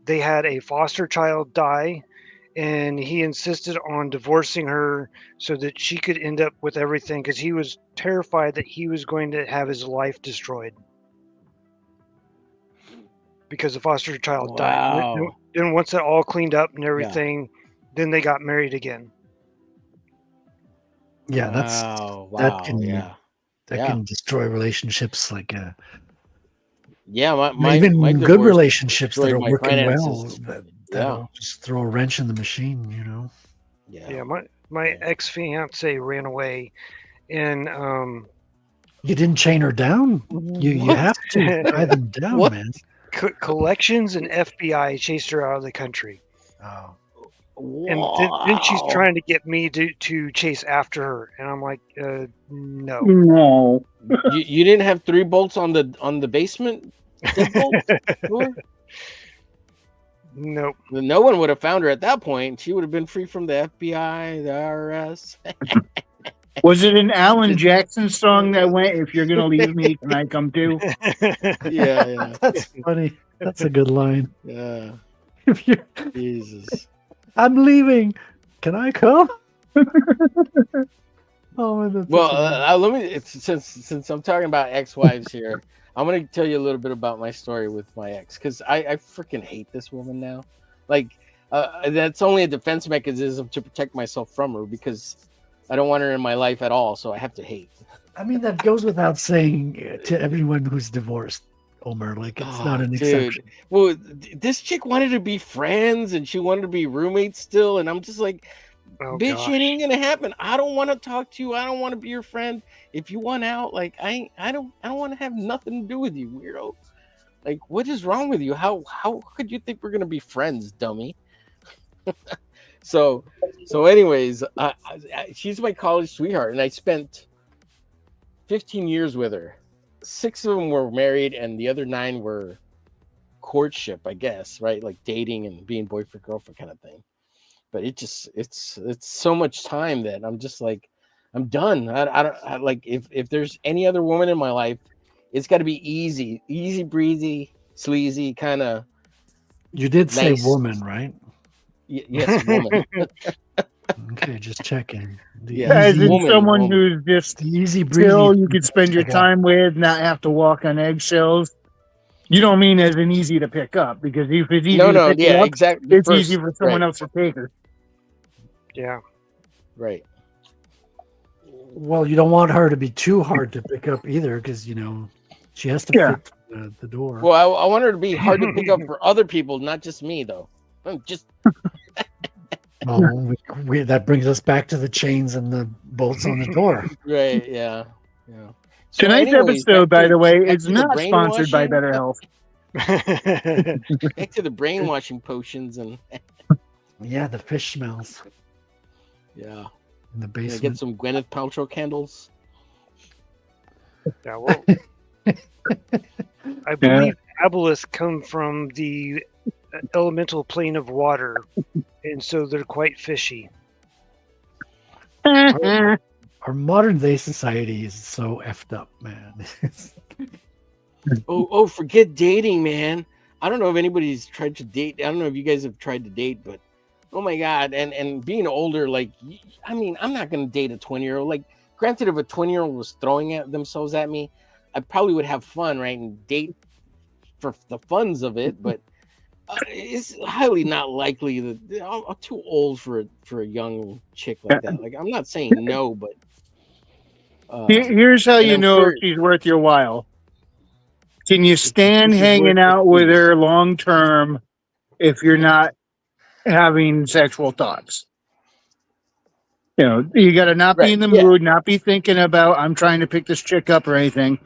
they had a foster child die, and he insisted on divorcing her so that she could end up with everything because he was terrified that he was going to have his life destroyed because the foster child died. And once that all cleaned up and everything, then they got married again. Yeah, that can destroy relationships like my good relationships that are working finances. well that'll just throw a wrench in the machine, Yeah, my ex-fiance ran away, and you didn't chain her down. You have to tie them down, man. Collections and FBI chased her out of the country. Oh. And then she's trying to get me to chase after her, and I'm like, no. You didn't have 3 bolts on the basement door? Nope. No one would have found her at that point. She would have been free from the FBI, the IRS. Was it an Alan Jackson song that went, "If you're gonna leave me, can I come too"? Yeah. That's funny. That's a good line. Yeah. If you Jesus. I'm leaving. Can I come? Let me. Since I'm talking about ex-wives here, I'm gonna tell you a little bit about my story with my ex because I freaking hate this woman now. Like, that's only a defense mechanism to protect myself from her because I don't want her in my life at all. So I have to hate. I mean, that goes without saying to everyone who's divorced. Omer, like it's not an exception. Well, this chick wanted to be friends and she wanted to be roommates still, and I'm just like, bitch, it ain't gonna happen. I don't want to talk to you. I don't want to be your friend. If you want out, like I don't want to have nothing to do with you, weirdo. Like, what is wrong with you? How could you think we're gonna be friends, dummy? So anyways, she's my college sweetheart, and I spent 15 years with her. 6 of them were married, and the other 9 were courtship, I guess, right? Like dating and being boyfriend girlfriend kind of thing. But it's so much time that I'm just like, I'm done. I like if there's any other woman in my life, it's got to be easy breezy, sleazy kind of. You did say Nice. woman, right? Yes, woman. Okay, just checking. The As in woman, someone woman. who's just the easy breezy. chill, you could spend your Okay. time with, not have to walk on eggshells. You don't mean as in easy to pick up, because if it's easy to pick her up, exactly. it's easy for someone else to take her. Yeah. Right. Well, you don't want her to be too hard to pick up either, because she has to fit the door. Well, I want her to be hard to pick up for other people, not just me, though. Just Well, that brings us back to the chains and the bolts on the door. right. Yeah. So Tonight's anyways, episode, by the way, back is to the not sponsored by brainwashing. Better Health. Back to the brainwashing potions and Yeah, the fish smells yeah. in the Can I basement. get some Gwyneth Paltrow candles? Yeah, well, I believe abelisks come from the elemental plane of water, and so they're quite fishy. Our modern day society is so effed up, man. Oh, forget dating, man. I don't know if anybody's tried to date. I don't know if you guys have tried to date, but oh my God. And being older, like, I mean, I'm not going to date a 20-year-old. Like, granted, if a 20-year-old was throwing themselves at me, I probably would have fun, right? And date for the funs of it, but it's highly not likely that I'm too old for a young chick like that. Like, I'm not saying no, but Here's how you I'm know sure- if she's worth your while. Can you stand hanging out with her long term if you're not having sexual thoughts? You got to not be in the mood, not be thinking about, I'm trying to pick this chick up or anything.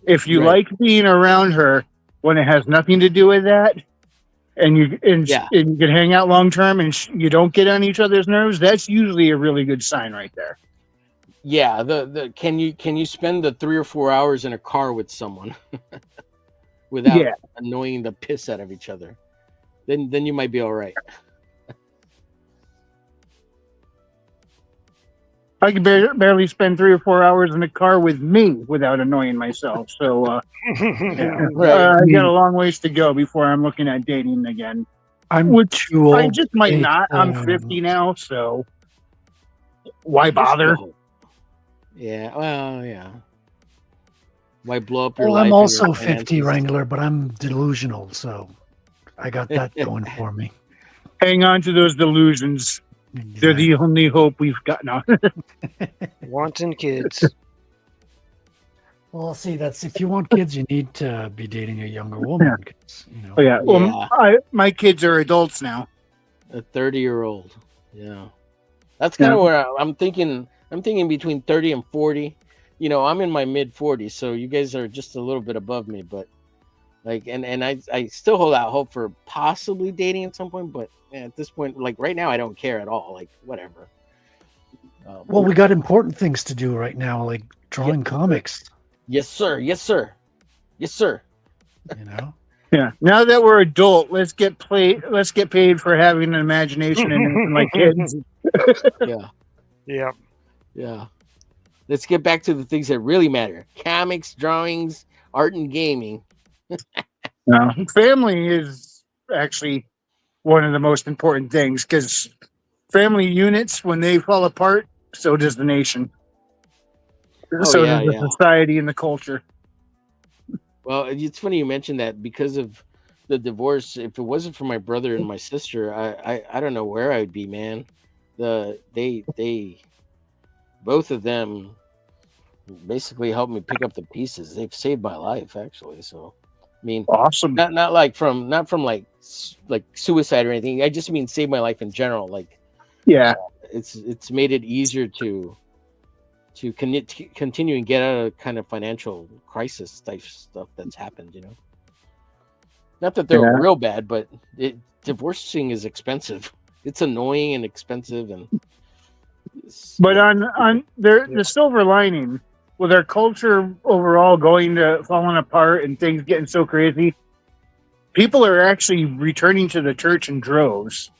If you like being around her when it has nothing to do with that, and you can hang out long term and you don't get on each other's nerves, that's usually a really good sign right there. Yeah, can you spend the 3 or 4 hours in a car with someone without annoying the piss out of each other? Then you might be all right. I can barely spend 3 or 4 hours in a car with me without annoying myself. So I got a long ways to go before I'm looking at dating again. I'm too old. I just might not. I'm 50 now, so why bother? Yeah, well, yeah. Why blow up your Well, life? I'm also and 50, Wrangler, but I'm delusional, so I got that going for me. Hang on to those delusions. Exactly. They're the only hope we've got now. Wanting kids. Well, see, if you want kids, you need to be dating a younger woman. Oh, yeah. Well, my kids are adults now. A 30-year-old. Yeah. That's kind of where I'm thinking. I'm thinking between 30 and 40. I'm in my mid 40s, so you guys are just a little bit above me, but like, and I still hold out hope for possibly dating at some point, but at this point, like right now, I don't care at all. Like, whatever. Well, we got important things to do right now, like drawing comics. Yes, sir. Yes, sir. Yes, sir. Yeah. Now that we're adult, let's get paid for having an imagination and like kids. Yeah. Let's get back to the things that really matter: comics, drawings, art, and gaming. Family is actually one of the most important things, because family units, when they fall apart, so does the nation. So does the society and the culture. Well, it's funny you mentioned that, because of the divorce. If it wasn't for my brother and my sister, I don't know where I'd be, man. They both of them basically helped me pick up the pieces. They've saved my life, actually. So, I mean, awesome. Not from like suicide or anything. I just mean save my life in general. Like, it's made it easier to continue and get out of kind of financial crisis type stuff that's happened. Not that they're real bad, but divorcing is expensive. It's annoying and expensive, and but on the silver lining with our culture overall falling apart and things getting so crazy, people are actually returning to the church in droves.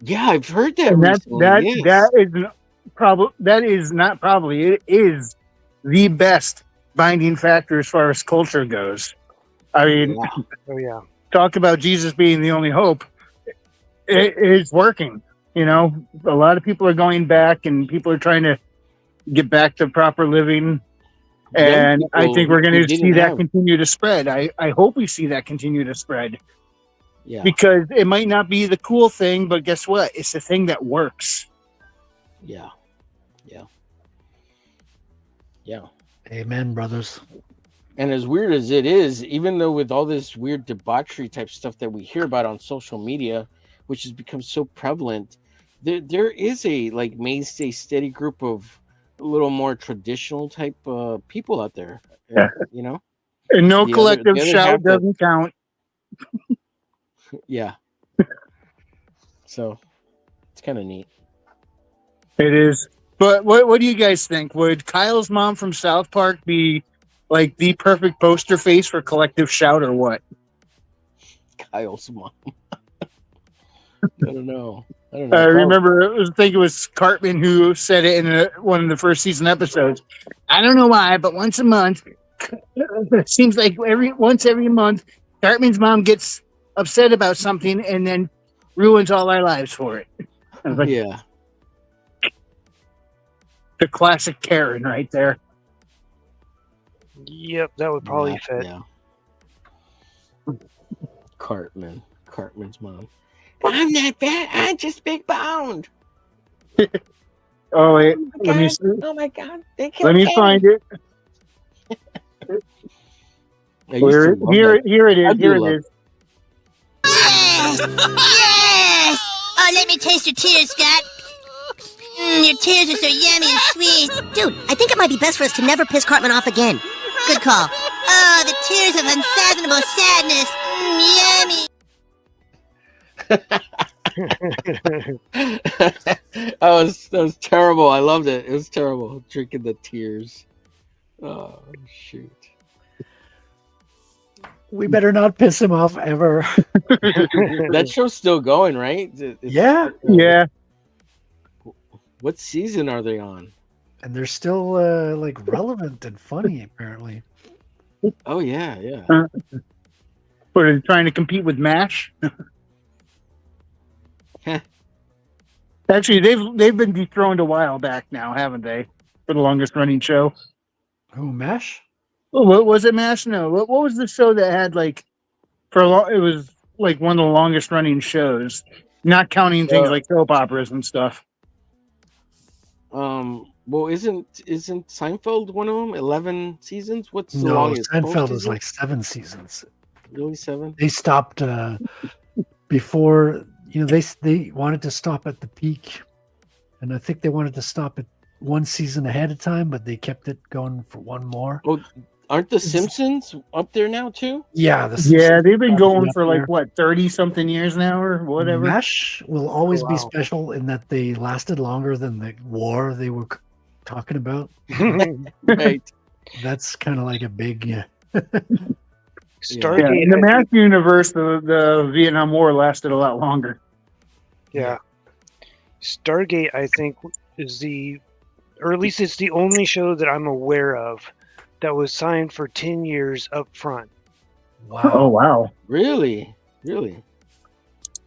Yeah, I've heard that And recently. Yes. that is not probably, it is the best binding factor as far as culture goes. I mean, Yeah. Oh yeah. talk about Jesus being the only hope. It is working. You know, a lot of people are going back, and people are trying to get back to proper living. Young And I think people we're going who to see didn't that have. continue to spread. I hope we see that continue to spread, Yeah. because it might not be the cool thing, but guess what? It's the thing that works. Yeah. Yeah. Yeah. Amen, brothers. And as weird as it is, even though with all this weird debauchery type stuff that we hear about on social media, which has become so prevalent, there is a like mainstay steady group of a little more traditional type people out there. Yeah. You know, And no the collective other shout half that, doesn't count. yeah. So it's kind of neat. It is. But what do you guys think? Would Kyle's mom from South Park be like the perfect poster face for collective shout, or what? Kyle's mom. I don't know. I Kyle's- remember, I think it was Cartman who said it in one of the first season episodes. I don't know why, but once a month, it seems like once every month, Cartman's mom gets upset about something and then ruins all our lives for it. I was like, yeah. the classic Karen right there. Yep, that would probably fit. Yeah. Cartman's mom. I'm not fat. I'm just big boned. Oh wait, Oh let me see. Oh my god! They Let me find it. Here it is. Here it is. Yes! Yes! Oh, let me taste your tears, Scott. Your tears are so yummy and sweet. Dude, I think it might be best for us to never piss Cartman off again. Good call. Oh, the tears of unfathomable sadness. Yummy. that was terrible. I loved it. It was terrible. Drinking the tears. Oh shoot. We better not piss him off ever. That show's still going, right? Yeah. Yeah. What season are they on? And they're still like relevant and funny, apparently. Oh yeah, yeah. But are they trying to compete with MASH? Actually, they've been dethroned a while back now, haven't they? For the longest running show. Who, MASH? What was it, MASH? No. What was the show that had like it was like one of the longest running shows, not counting things like soap operas and stuff. Well, isn't Seinfeld one of them? 11 seasons? What's the No, longest? Seinfeld was like 7 seasons. Really 7? They stopped before, they wanted to stop at the peak, and I think they wanted to stop at one season ahead of time, but they kept it going for one more. Oh, aren't the Simpsons up there now too? Yeah, they've been going for like 30 something years now or whatever. MASH will always be special in that they lasted longer than the war they were talking about. Right. That's kind of like a big Stargate. In the MASH universe, the Vietnam War lasted a lot longer. Yeah. Stargate, I think, is or at least it's the only show that I'm aware of that was signed for 10 years up front. Wow. Oh, wow. Really?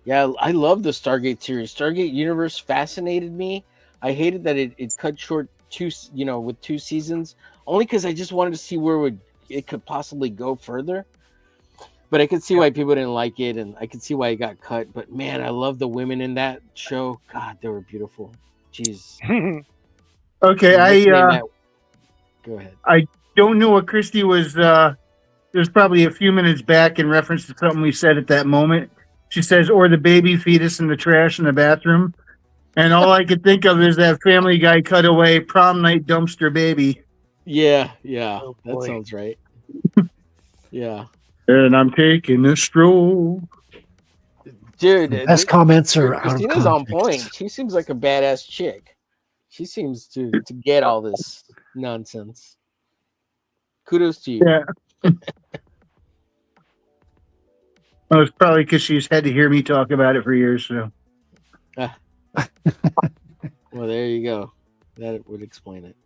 Yeah, I love the Stargate series. Stargate Universe fascinated me. I hated that it cut short with 2 seasons, only because I just wanted to see where it could possibly go further. But I could see why people didn't like it, and I could see why it got cut. But man, I love the women in that show. God, they were beautiful. Jeez. Okay, Go ahead. I don't know what Christy was. There's probably a few minutes back in reference to something we said at that moment. She says, "Or the baby fetus in the trash in the bathroom," and all I could think of is that Family Guy cutaway prom night dumpster baby. Yeah, Oh, that boy. sounds right. Yeah, And I'm taking a stroll. dude. The best comments are out of Christina's on context. point. She seems like a badass chick. She seems to get all this nonsense. Kudos to you. Yeah. Well, it's probably because she's had to hear me talk about it for years. So Well, there you go. That would explain it.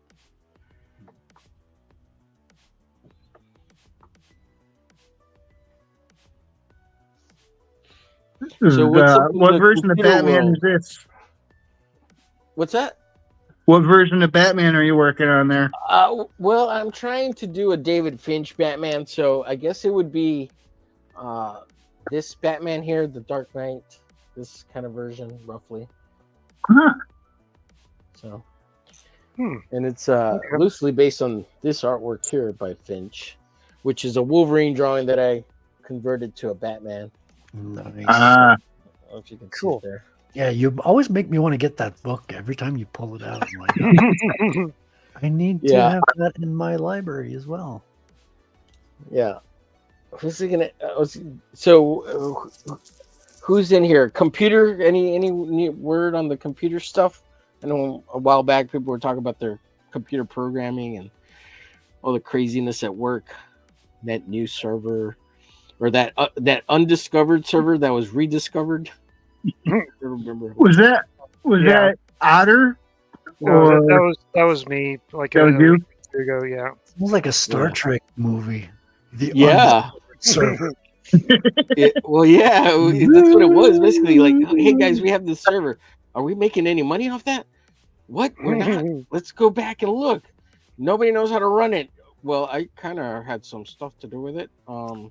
So what's up with what the version of computer Batman world? is this? What's that? What version of Batman are you working on there? Well, I'm trying to do a David Finch Batman, so I guess it would be this Batman here, the Dark Knight, this kind of version, roughly. Huh. So, and it's loosely based on this artwork here by Finch, which is a Wolverine drawing that I converted to a Batman. Nice. I don't know if you can see it there. Yeah, you always make me want to get that book every time you pull it out. I'm like, I need to have that in my library as well. Yeah. Who's gonna? So, who's in here? Computer? Any word on the computer stuff? I know a while back people were talking about their computer programming and all the craziness at work. That new server, or that undiscovered server that was rediscovered. I remember. Was that Otter? No, that was me. Like that was you? week ago, yeah. It was like a Star Trek movie. Yeah. Server. Well, yeah, that's what it was. Basically, like, hey guys, we have this server. Are we making any money off that? What? We're not. Let's go back and look. Nobody knows how to run it. Well, I kind of had some stuff to do with it. One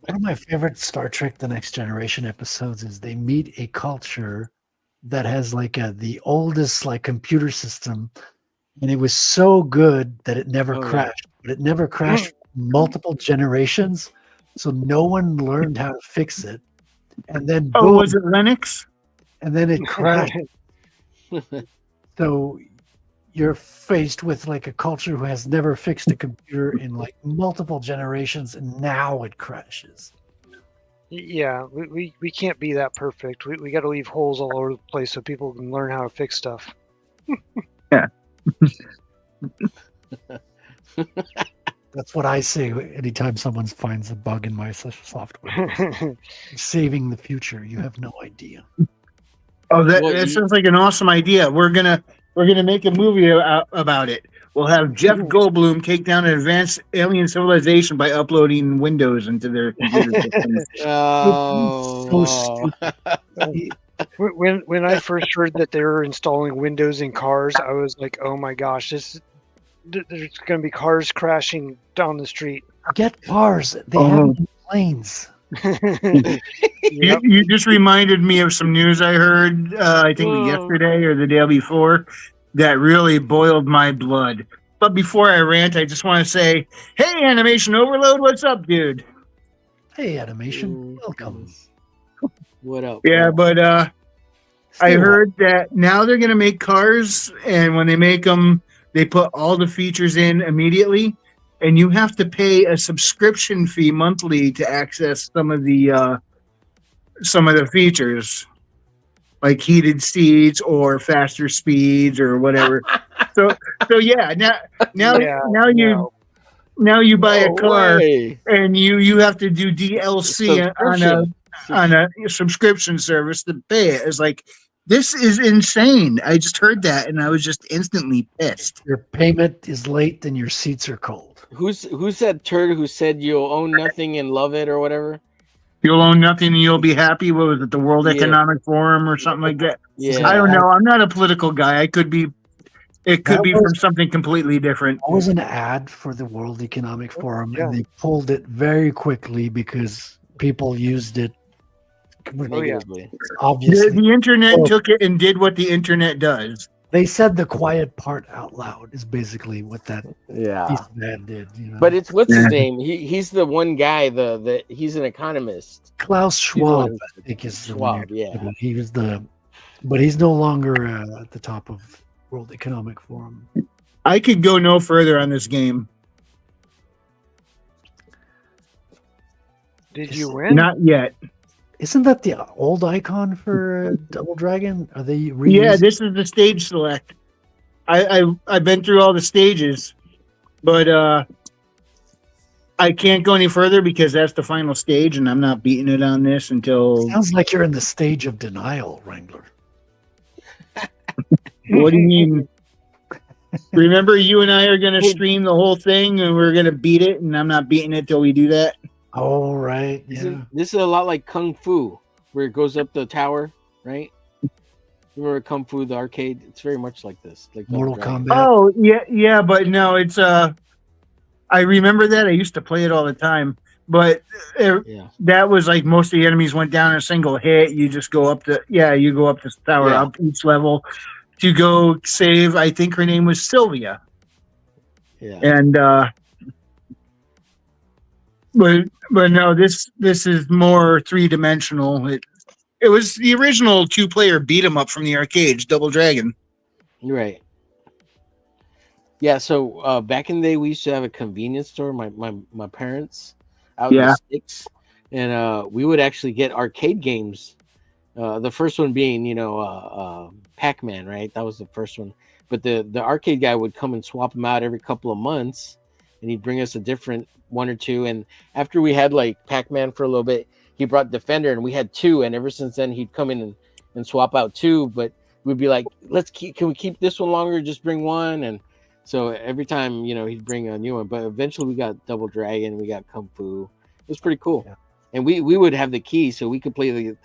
of my favorite Star Trek: The Next Generation episodes is they meet a culture that has like the oldest like computer system, and it was so good that it never crashed. But it never crashed for multiple generations, so no one learned how to fix it. And then boom, was it Linux? And then it crashed. So you're faced with like a culture who has never fixed a computer in like multiple generations, and now it crashes. Yeah, we can't be that perfect. We got to leave holes all over the place so people can learn how to fix stuff. Yeah. That's what I say anytime someone finds a bug in my software. Saving the future. You have no idea. Oh, that sounds like an awesome idea. We're gonna make a movie about it. We'll have Jeff Goldblum take down an advanced alien civilization by uploading Windows into their computer systems. So stupid. When I first heard that they were installing Windows in cars, I was like, "Oh my gosh, there's going to be cars crashing down the street." Get cars. They have planes. You just reminded me of some news I heard, I think yesterday or the day before, that really boiled my blood. But before I rant, I just want to say, hey, Animation Overload, what's up, dude? Hey, Animation, welcome. What up? Yeah, but I heard that now they're going to make cars, and when they make them, they put all the features in immediately, and you have to pay a subscription fee monthly to access some of the features, like heated seats or faster speeds or whatever. so yeah, now you buy a car and you have to do DLC on a subscription service to pay it. It's like, this is insane. I just heard that and I was just instantly pissed. Your payment is late and your seats are cold. Who's that turd who said you'll own nothing and love it or whatever? You'll own nothing and you'll be happy. What was it, the World Economic Forum or something like that? Yeah. I don't know. I'm not a political guy. It could be from something completely different. That was an ad for the World Economic Forum, and they pulled it very quickly because people used it. Obviously, the internet took it and did what the internet does. They said the quiet part out loud is basically what that piece of ad did. You know? But it's what's his name? He's the one guy. He's an economist. Klaus Schwab, I think is Schwab. He was but he's no longer at the top of World Economic Forum. I could go no further on this game. Did you win? Not yet. Isn't that the old icon for Double Dragon? Are they reusing? Yeah, this is the stage select. I've been through all the stages, but I can't go any further because that's the final stage, and I'm not beating it on this until. Sounds like you're in the stage of denial, Wrangler. What do you mean? Remember, you and I are going to stream the whole thing, and we're going to beat it, and I'm not beating it till we do that. Oh, right. Yeah. This is a lot like Kung Fu, where it goes up the tower, right? Remember Kung Fu, the arcade? It's very much like this. Like Mortal Kombat. Oh, yeah, but no, it's I remember that. I used to play it all the time, but that was like most of the enemies went down in a single hit. You just go up you go up this tower, up each level to go save. I think her name was Sylvia. Yeah. And but no, this is more 3-dimensional. It was the original 2-player beat 'em up from the arcades, Double Dragon. Right. Yeah, so back in the day, we used to have a convenience store. My parents out in the sticks, and we would actually get arcade games. The first one being, Pac-Man, right? That was the first one. But the arcade guy would come and swap them out every couple of months, and he'd bring us a different one or two. And after we had like Pac-Man for a little bit, he brought Defender, and we had 2. And ever since then, he'd come in and swap out 2. But we'd be like, can we keep this one longer? Just bring one. And so every time, he'd bring a new one. But eventually we got Double Dragon, we got Kung Fu. It was pretty cool. Yeah. And we would have the key, so we could play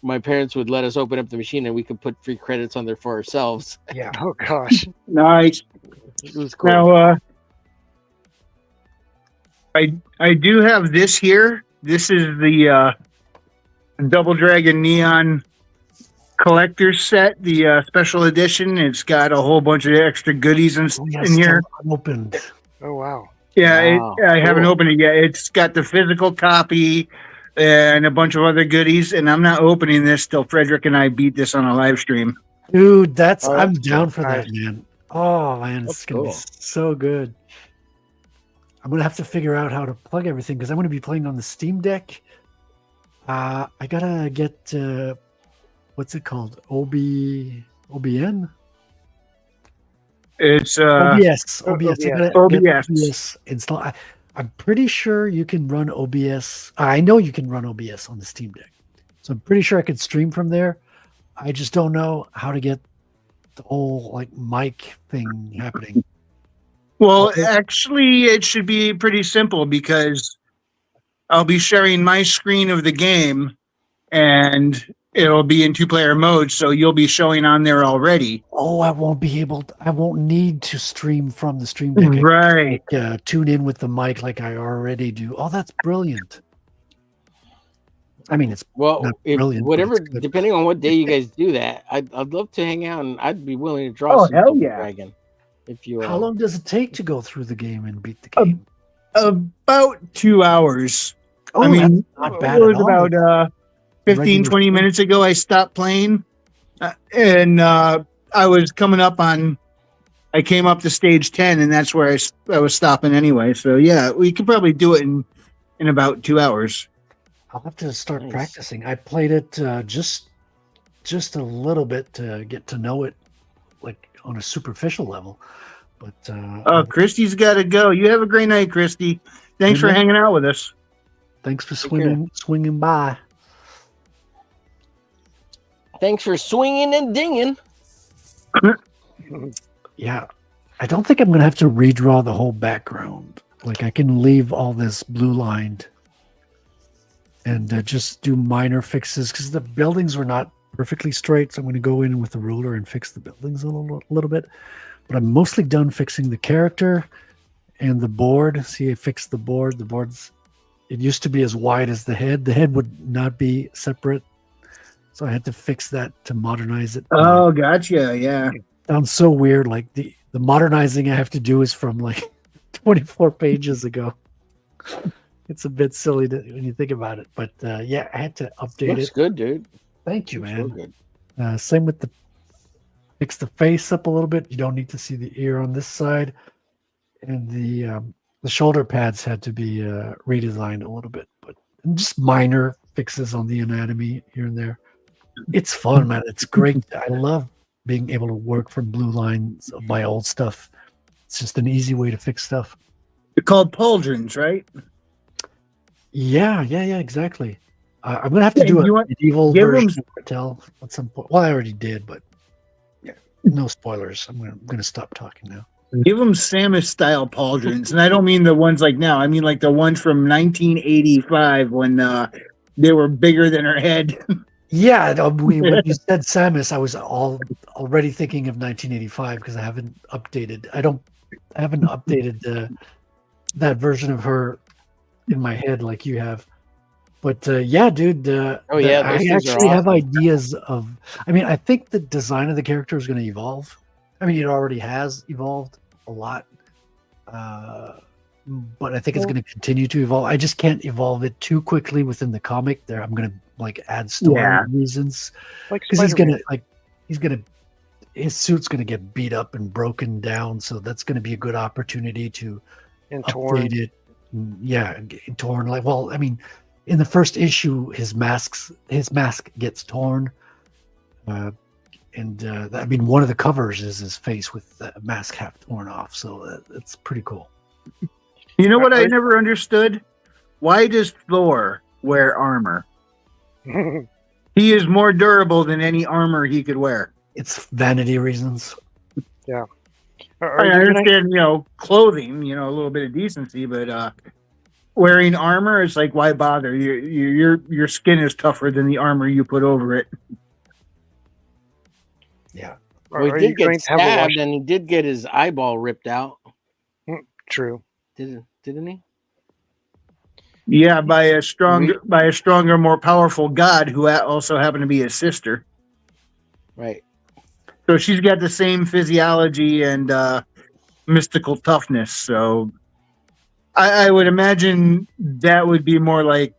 my parents would let us open up the machine, and we could put free credits on there for ourselves. Yeah. Oh, gosh. Nice. It was cool. Now, I do have this here. This is the Double Dragon Neon collector's set, the special edition. It's got a whole bunch of extra goodies in here. Unopened. Oh, wow. Yeah, wow. I haven't opened it yet. It's got the physical copy and a bunch of other goodies, and I'm not opening this till Frederick and I beat this on a live stream. Dude, I'm down for that, man. Oh man, it's gonna be so good. I'm gonna have to figure out how to plug everything because I'm gonna be playing on the Steam Deck. I gotta get what's it called? OBN? It's OBS. OBS. OBS install. I'm pretty sure you can run OBS. I know you can run OBS on the Steam Deck. So I'm pretty sure I could stream from there. I just don't know how to get the whole mic thing happening. Well, actually, it should be pretty simple because I'll be sharing my screen of the game and it'll be in 2-player mode. So you'll be showing on there already. Oh, I won't need to stream from the Stream Deck. Right. Tune in with the mic like I already do. Oh, that's brilliant. I mean, it's brilliant. Whatever, depending on what day you guys do that, I'd love to hang out and I'd be willing to draw some Double Dragon. If you, how long does it take to go through the game and beat the game? About 2 hours. Oh, I mean, not bad. It was about 15, 20 minutes ago I stopped playing, and I was coming up on. I came up to stage 10, and that's where I was stopping anyway. So yeah, we could probably do it in about 2 hours. I'll have to start practicing. I played it just a little bit to get to know it, on a superficial level. But Christy's got to go. You have a great night, Christy. Thanks for hanging out with us. Thanks for swinging by. Thanks for swinging and dinging. Yeah, I don't think I'm gonna have to redraw the whole background. I can leave all this blue lined and just do minor fixes because the buildings were not perfectly straight. So I'm going to go in with the ruler and fix the buildings a little bit. But I'm mostly done fixing the character and the board. See, I fixed the board. The board's, it used to be as wide as the head. The head would not be separate. So I had to fix that to modernize it. Oh, gotcha. Yeah. It sounds so weird. The modernizing I have to do is from 24 pages ago. It's a bit silly when you think about it. But yeah, I had to update it. Looks good, dude. Thank you, man. Good. Same with fix the face up a little bit. You don't need to see the ear on this side. And the shoulder pads had to be redesigned a little bit, but just minor fixes on the anatomy here and there. It's fun, man. It's great. I love being able to work from blue lines of my old stuff. It's just an easy way to fix stuff. They're called pauldrons, right? Yeah, exactly. I'm gonna have to do a medieval version of Patel at some point. Well, I already did, but yeah, no spoilers. I'm gonna stop talking now. Give them Samus style pauldrons, and I don't mean the ones like now. I mean like the ones from 1985 when they were bigger than her head. Yeah, when you said Samus, I was already thinking of 1985 because I haven't updated. I haven't updated that version of her in my head like you have. But yeah, dude. I actually have ideas of. I mean, I think the design of the character is going to evolve. I mean, it already has evolved a lot, but I think it's going to continue to evolve. I just can't evolve it too quickly within the comic. There, I'm going to add story reasons because his suit's going to get beat up and broken down, so that's going to be a good opportunity to update it. Yeah, torn. Like, well, I mean, in the first issue, his mask gets torn. And I mean, one of the covers is his face with the mask half torn off. So it's pretty cool. You know what I never understood? Why does Thor wear armor? He is more durable than any armor he could wear. It's vanity reasons. Yeah. I understand, clothing, a little bit of decency, but wearing armor is like, why bother? Your skin is tougher than the armor you put over it. Yeah. Well, he did get stabbed, and he did get his eyeball ripped out. True. Didn't he? Yeah, by a stronger, more powerful god who also happened to be his sister. Right. So she's got the same physiology and mystical toughness. So I would imagine that would be more like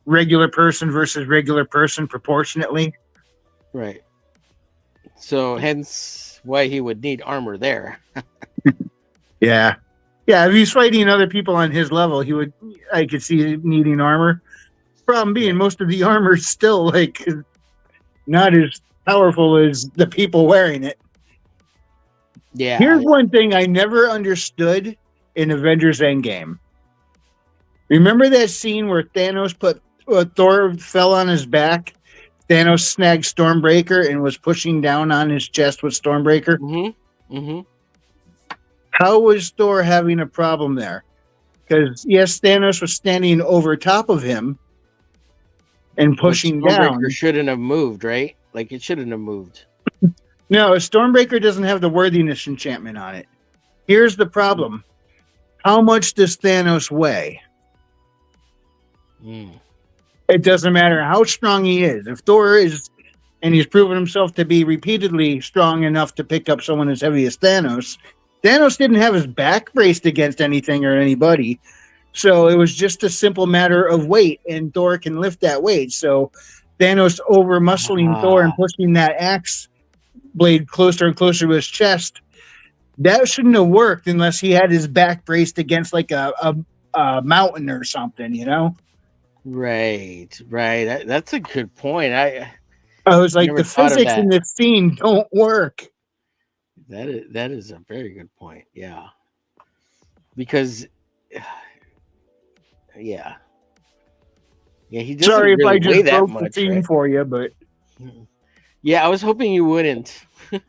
regular person versus regular person proportionately. Right. So hence why he would need armor there. Yeah. Yeah, if he's fighting other people on his level, I could see needing armor. Problem being, most of the armor is still like not as powerful as the people wearing it. Yeah. Here's one thing I never understood in Avengers Endgame. Remember that scene where Thanos Thor fell on his back? Thanos snagged Stormbreaker and was pushing down on his chest with Stormbreaker. Mm-hmm. Mm-hmm. How was Thor having a problem there? Because yes, Thanos was standing over top of him and pushing down. Stormbreaker shouldn't have moved, right? Like it shouldn't have moved. No, a Stormbreaker doesn't have the worthiness enchantment on it. Here's the problem. How much does Thanos weigh? It doesn't matter how strong he is. If Thor is, and he's proven himself to be repeatedly strong enough to pick up someone as heavy as Thanos, Thanos didn't have his back braced against anything or anybody. So it was just a simple matter of weight, and Thor can lift that weight. So Thanos over-muscling Thor and pushing that axe blade closer and closer to his chest, that shouldn't have worked unless he had his back braced against like a mountain or something, Right. That's a good point. I was like, the physics in this scene don't work. That is a very good point. Yeah. Because yeah, he doesn't. Sorry if I just broke the scene for you, but yeah, I was hoping you wouldn't. I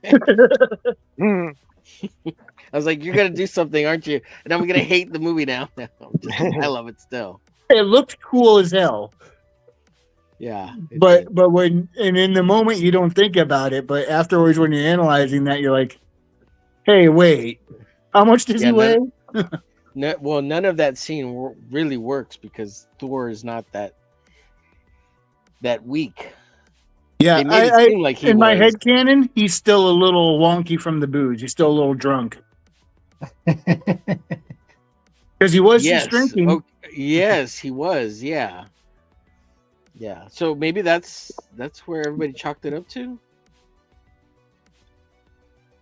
was like, you're gonna do something, aren't you? And I'm gonna hate the movie now. I love it still. It looked cool as hell. Yeah. But in the moment you don't think about it, but afterwards when you're analyzing that, you're like, hey, wait, how much does he weigh? None of that scene really works because Thor is not that weak. Yeah, in my head canon, he's still a little wonky from the booze. He's still a little drunk. Because he was drinking. Oh, yes, he was. Yeah. Yeah. So maybe that's where everybody chalked it up to.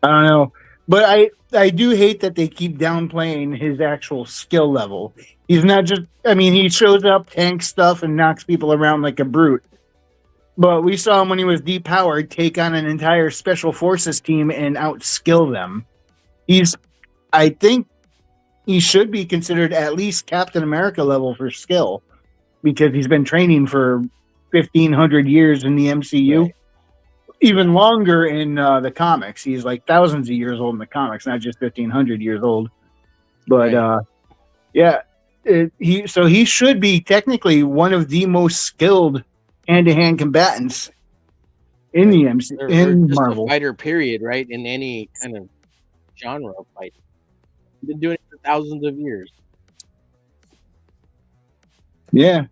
I don't know. But I do hate that they keep downplaying his actual skill level. He's not just, he shows up, tanks stuff, and knocks people around like a brute. But we saw him when he was depowered take on an entire special forces team and outskill them. I think he should be considered at least Captain America level for skill. because he's been training for 1,500 years in the MCU. Right. Even longer in the comics. He's like thousands of years old in the comics, not just 1,500 years old. But Right. he should be technically one of the most skilled hand-to-hand combatants in the MCU, Or in just Marvel. a fighter, period, right? In any kind of genre of fight. Been doing it for thousands of years. Yeah.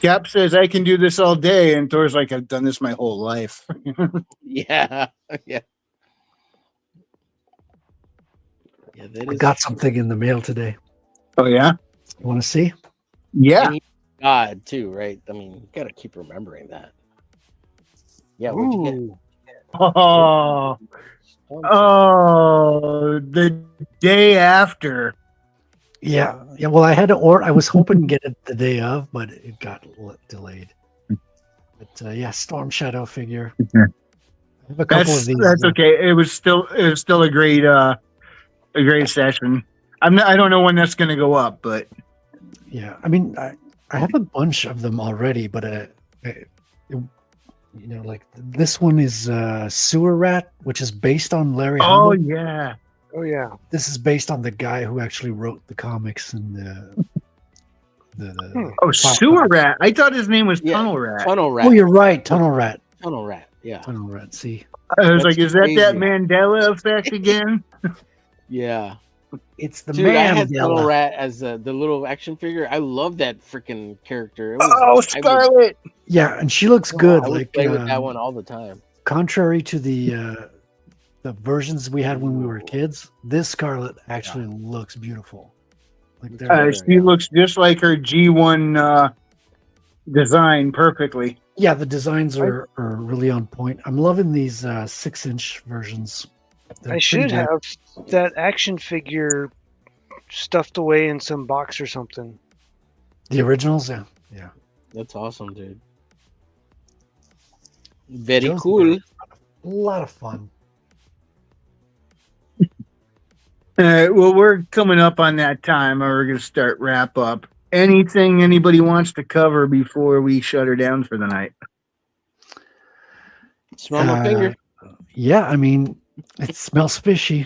Cap says, I can do this all day. And Thor's like, I've done this my whole life. Yeah. Yeah. Yeah, that I is got true. something in the mail today. Oh, yeah? You want to see? Yeah. And he's God, too, right? I mean, you got to keep remembering that. Yeah, what'd you get? Ooh. The day after. Yeah. Well, I had to order. I was hoping to get it the day of, but it got delayed. But yeah, Storm Shadow figure. I have a couple of these. That's okay. It was still a great session. I don't know when that's going to go up, but Yeah, I mean, I have a bunch of them already, but like this one is Sewer Rat, which is based on Larry oh Hama. yeah, Oh yeah. This is based on the guy who actually wrote the comics and the Sewer Rat. I thought his name was Tunnel Rat. Tunnel Rat. Oh, you're right, Tunnel Rat. Tunnel Rat. Yeah. Tunnel Rat. See, I was That's like, is that crazy. Mandela effect again? Yeah. it's the Dude, man. I had Tunnel Rat as the little action figure. I love that freaking character. It was, Oh, Scarlet. Yeah, and she looks good. I would Like play with that one all the time. contrary to the versions we had when we were kids, this Scarlet actually looks beautiful. Like She looks just like her G1 design perfectly. yeah, the designs are really on point. I'm loving these 6-inch versions. They're I should pretty good. have that action figure stuffed away in some box or something. The originals. Yeah. That's awesome, dude. Very Joe's cool. A lot of fun. Well, we're coming up on that time, or we're going to start wrap up. Anything anybody wants to cover before we shut her down for the night? Smell my finger. Yeah, I mean, it smells fishy.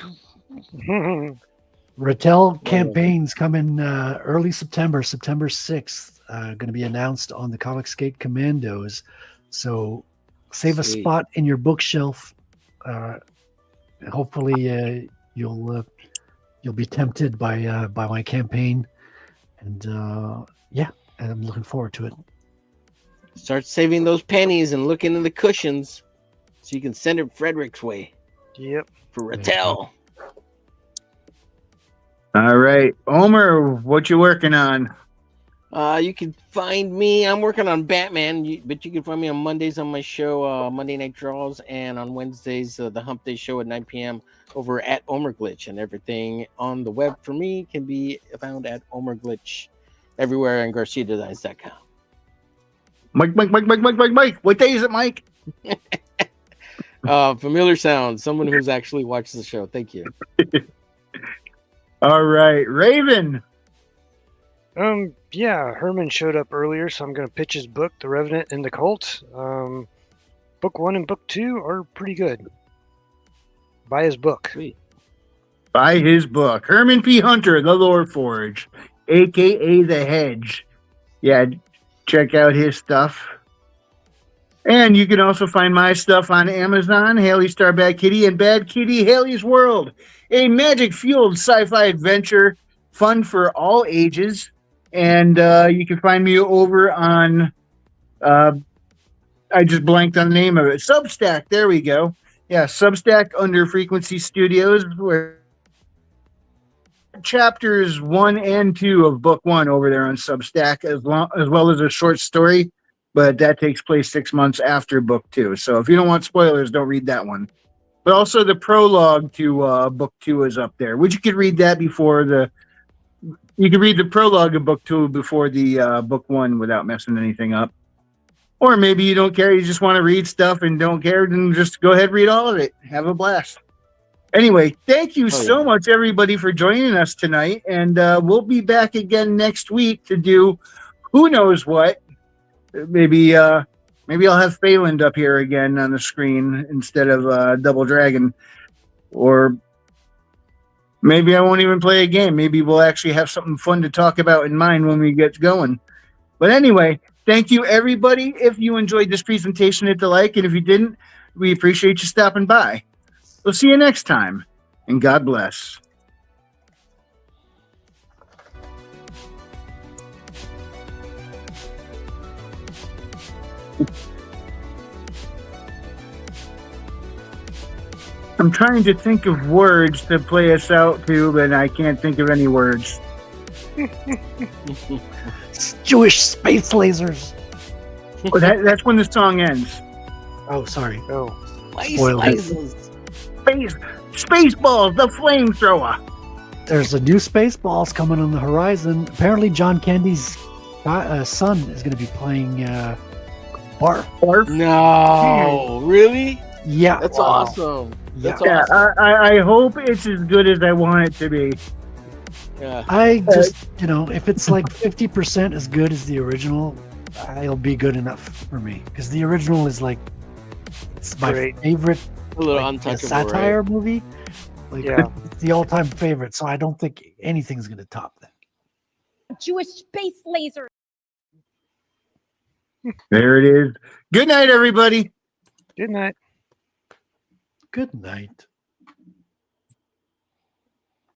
Rattel campaigns coming early September 6th. Going to be announced on the Comicsgate Commandos. So save a Sweet. spot in your bookshelf. Hopefully, you'll be tempted by my campaign, and I'm looking forward to it. Start saving those pennies and look into the cushions so you can send it Frederick's way Yep. for Rattel. All right. Omer, what you working on? You can find me. I'm working on Batman, but you can find me on Mondays on my show, Monday Night Draws, and on Wednesdays, the Hump Day show at 9 p.m. over at Omer Glitch. And everything on the web for me can be found at Omer Glitch everywhere and GarciaDesigns.com. Mike. What day is it, Mike? Familiar sound. Someone who's actually watched the show. Thank you. All right. Raven. Yeah, Herman showed up earlier, so I'm going to pitch his book, The Revenant and the Cult. Book 1 and book 2 are pretty good. Buy his book. Sweet. Buy his book. Herman P. Hunter, The Lore Forge, a.k.a. The Hedge. Yeah, check out his stuff. And you can also find my stuff on Amazon, Haley Star Bad Kitty and Bad Kitty Haley's World, a magic-fueled sci-fi adventure, fun for all ages. And you can find me over on, I just blanked on the name of it, Substack. There we go. Yeah, Substack under Frequency Studios, where chapters 1 and 2 of book 1 over there on Substack, as well as a short story, but that takes place 6 months after book 2. So if you don't want spoilers, don't read that one. But also the prologue to book 2 is up there, which you could read that before you can read the prologue of book 2 before the book 1 without messing anything up. Or maybe you don't care, you just want to read stuff and don't care, then just go ahead and read all of it. Have a blast. Anyway, thank you so much, everybody, for joining us tonight. And we'll be back again next week to do who knows what? Maybe I'll have Phelan up here again on the screen instead of Double Dragon, or maybe I won't even play a game. Maybe we'll actually have something fun to talk about in mind when we get going. But anyway, thank you, everybody. If you enjoyed this presentation, hit the like, and if you didn't, we appreciate you stopping by. We'll see you next time, and God bless. I'm trying to think of words to play us out to, but I can't think of any words. Jewish space lasers. Well, that's when the song ends. Oh, sorry. Oh, Spaceballs, the flamethrower. There's a new Spaceballs coming on the horizon. Apparently, John Candy's son is going to be playing Barf. No, really? Yeah. That's awesome. Yeah. That's awesome. I hope it's as good as I want it to be. Yeah. I just, if it's like 50% as good as the original, it'll be good enough for me. Because the original is like, it's my favorite A little untouchable, satire right? movie. Like, Yeah. it's the all-time favorite. So I don't think anything's going to top that. Jewish space laser. There it is. Good night, everybody. good night. Good night.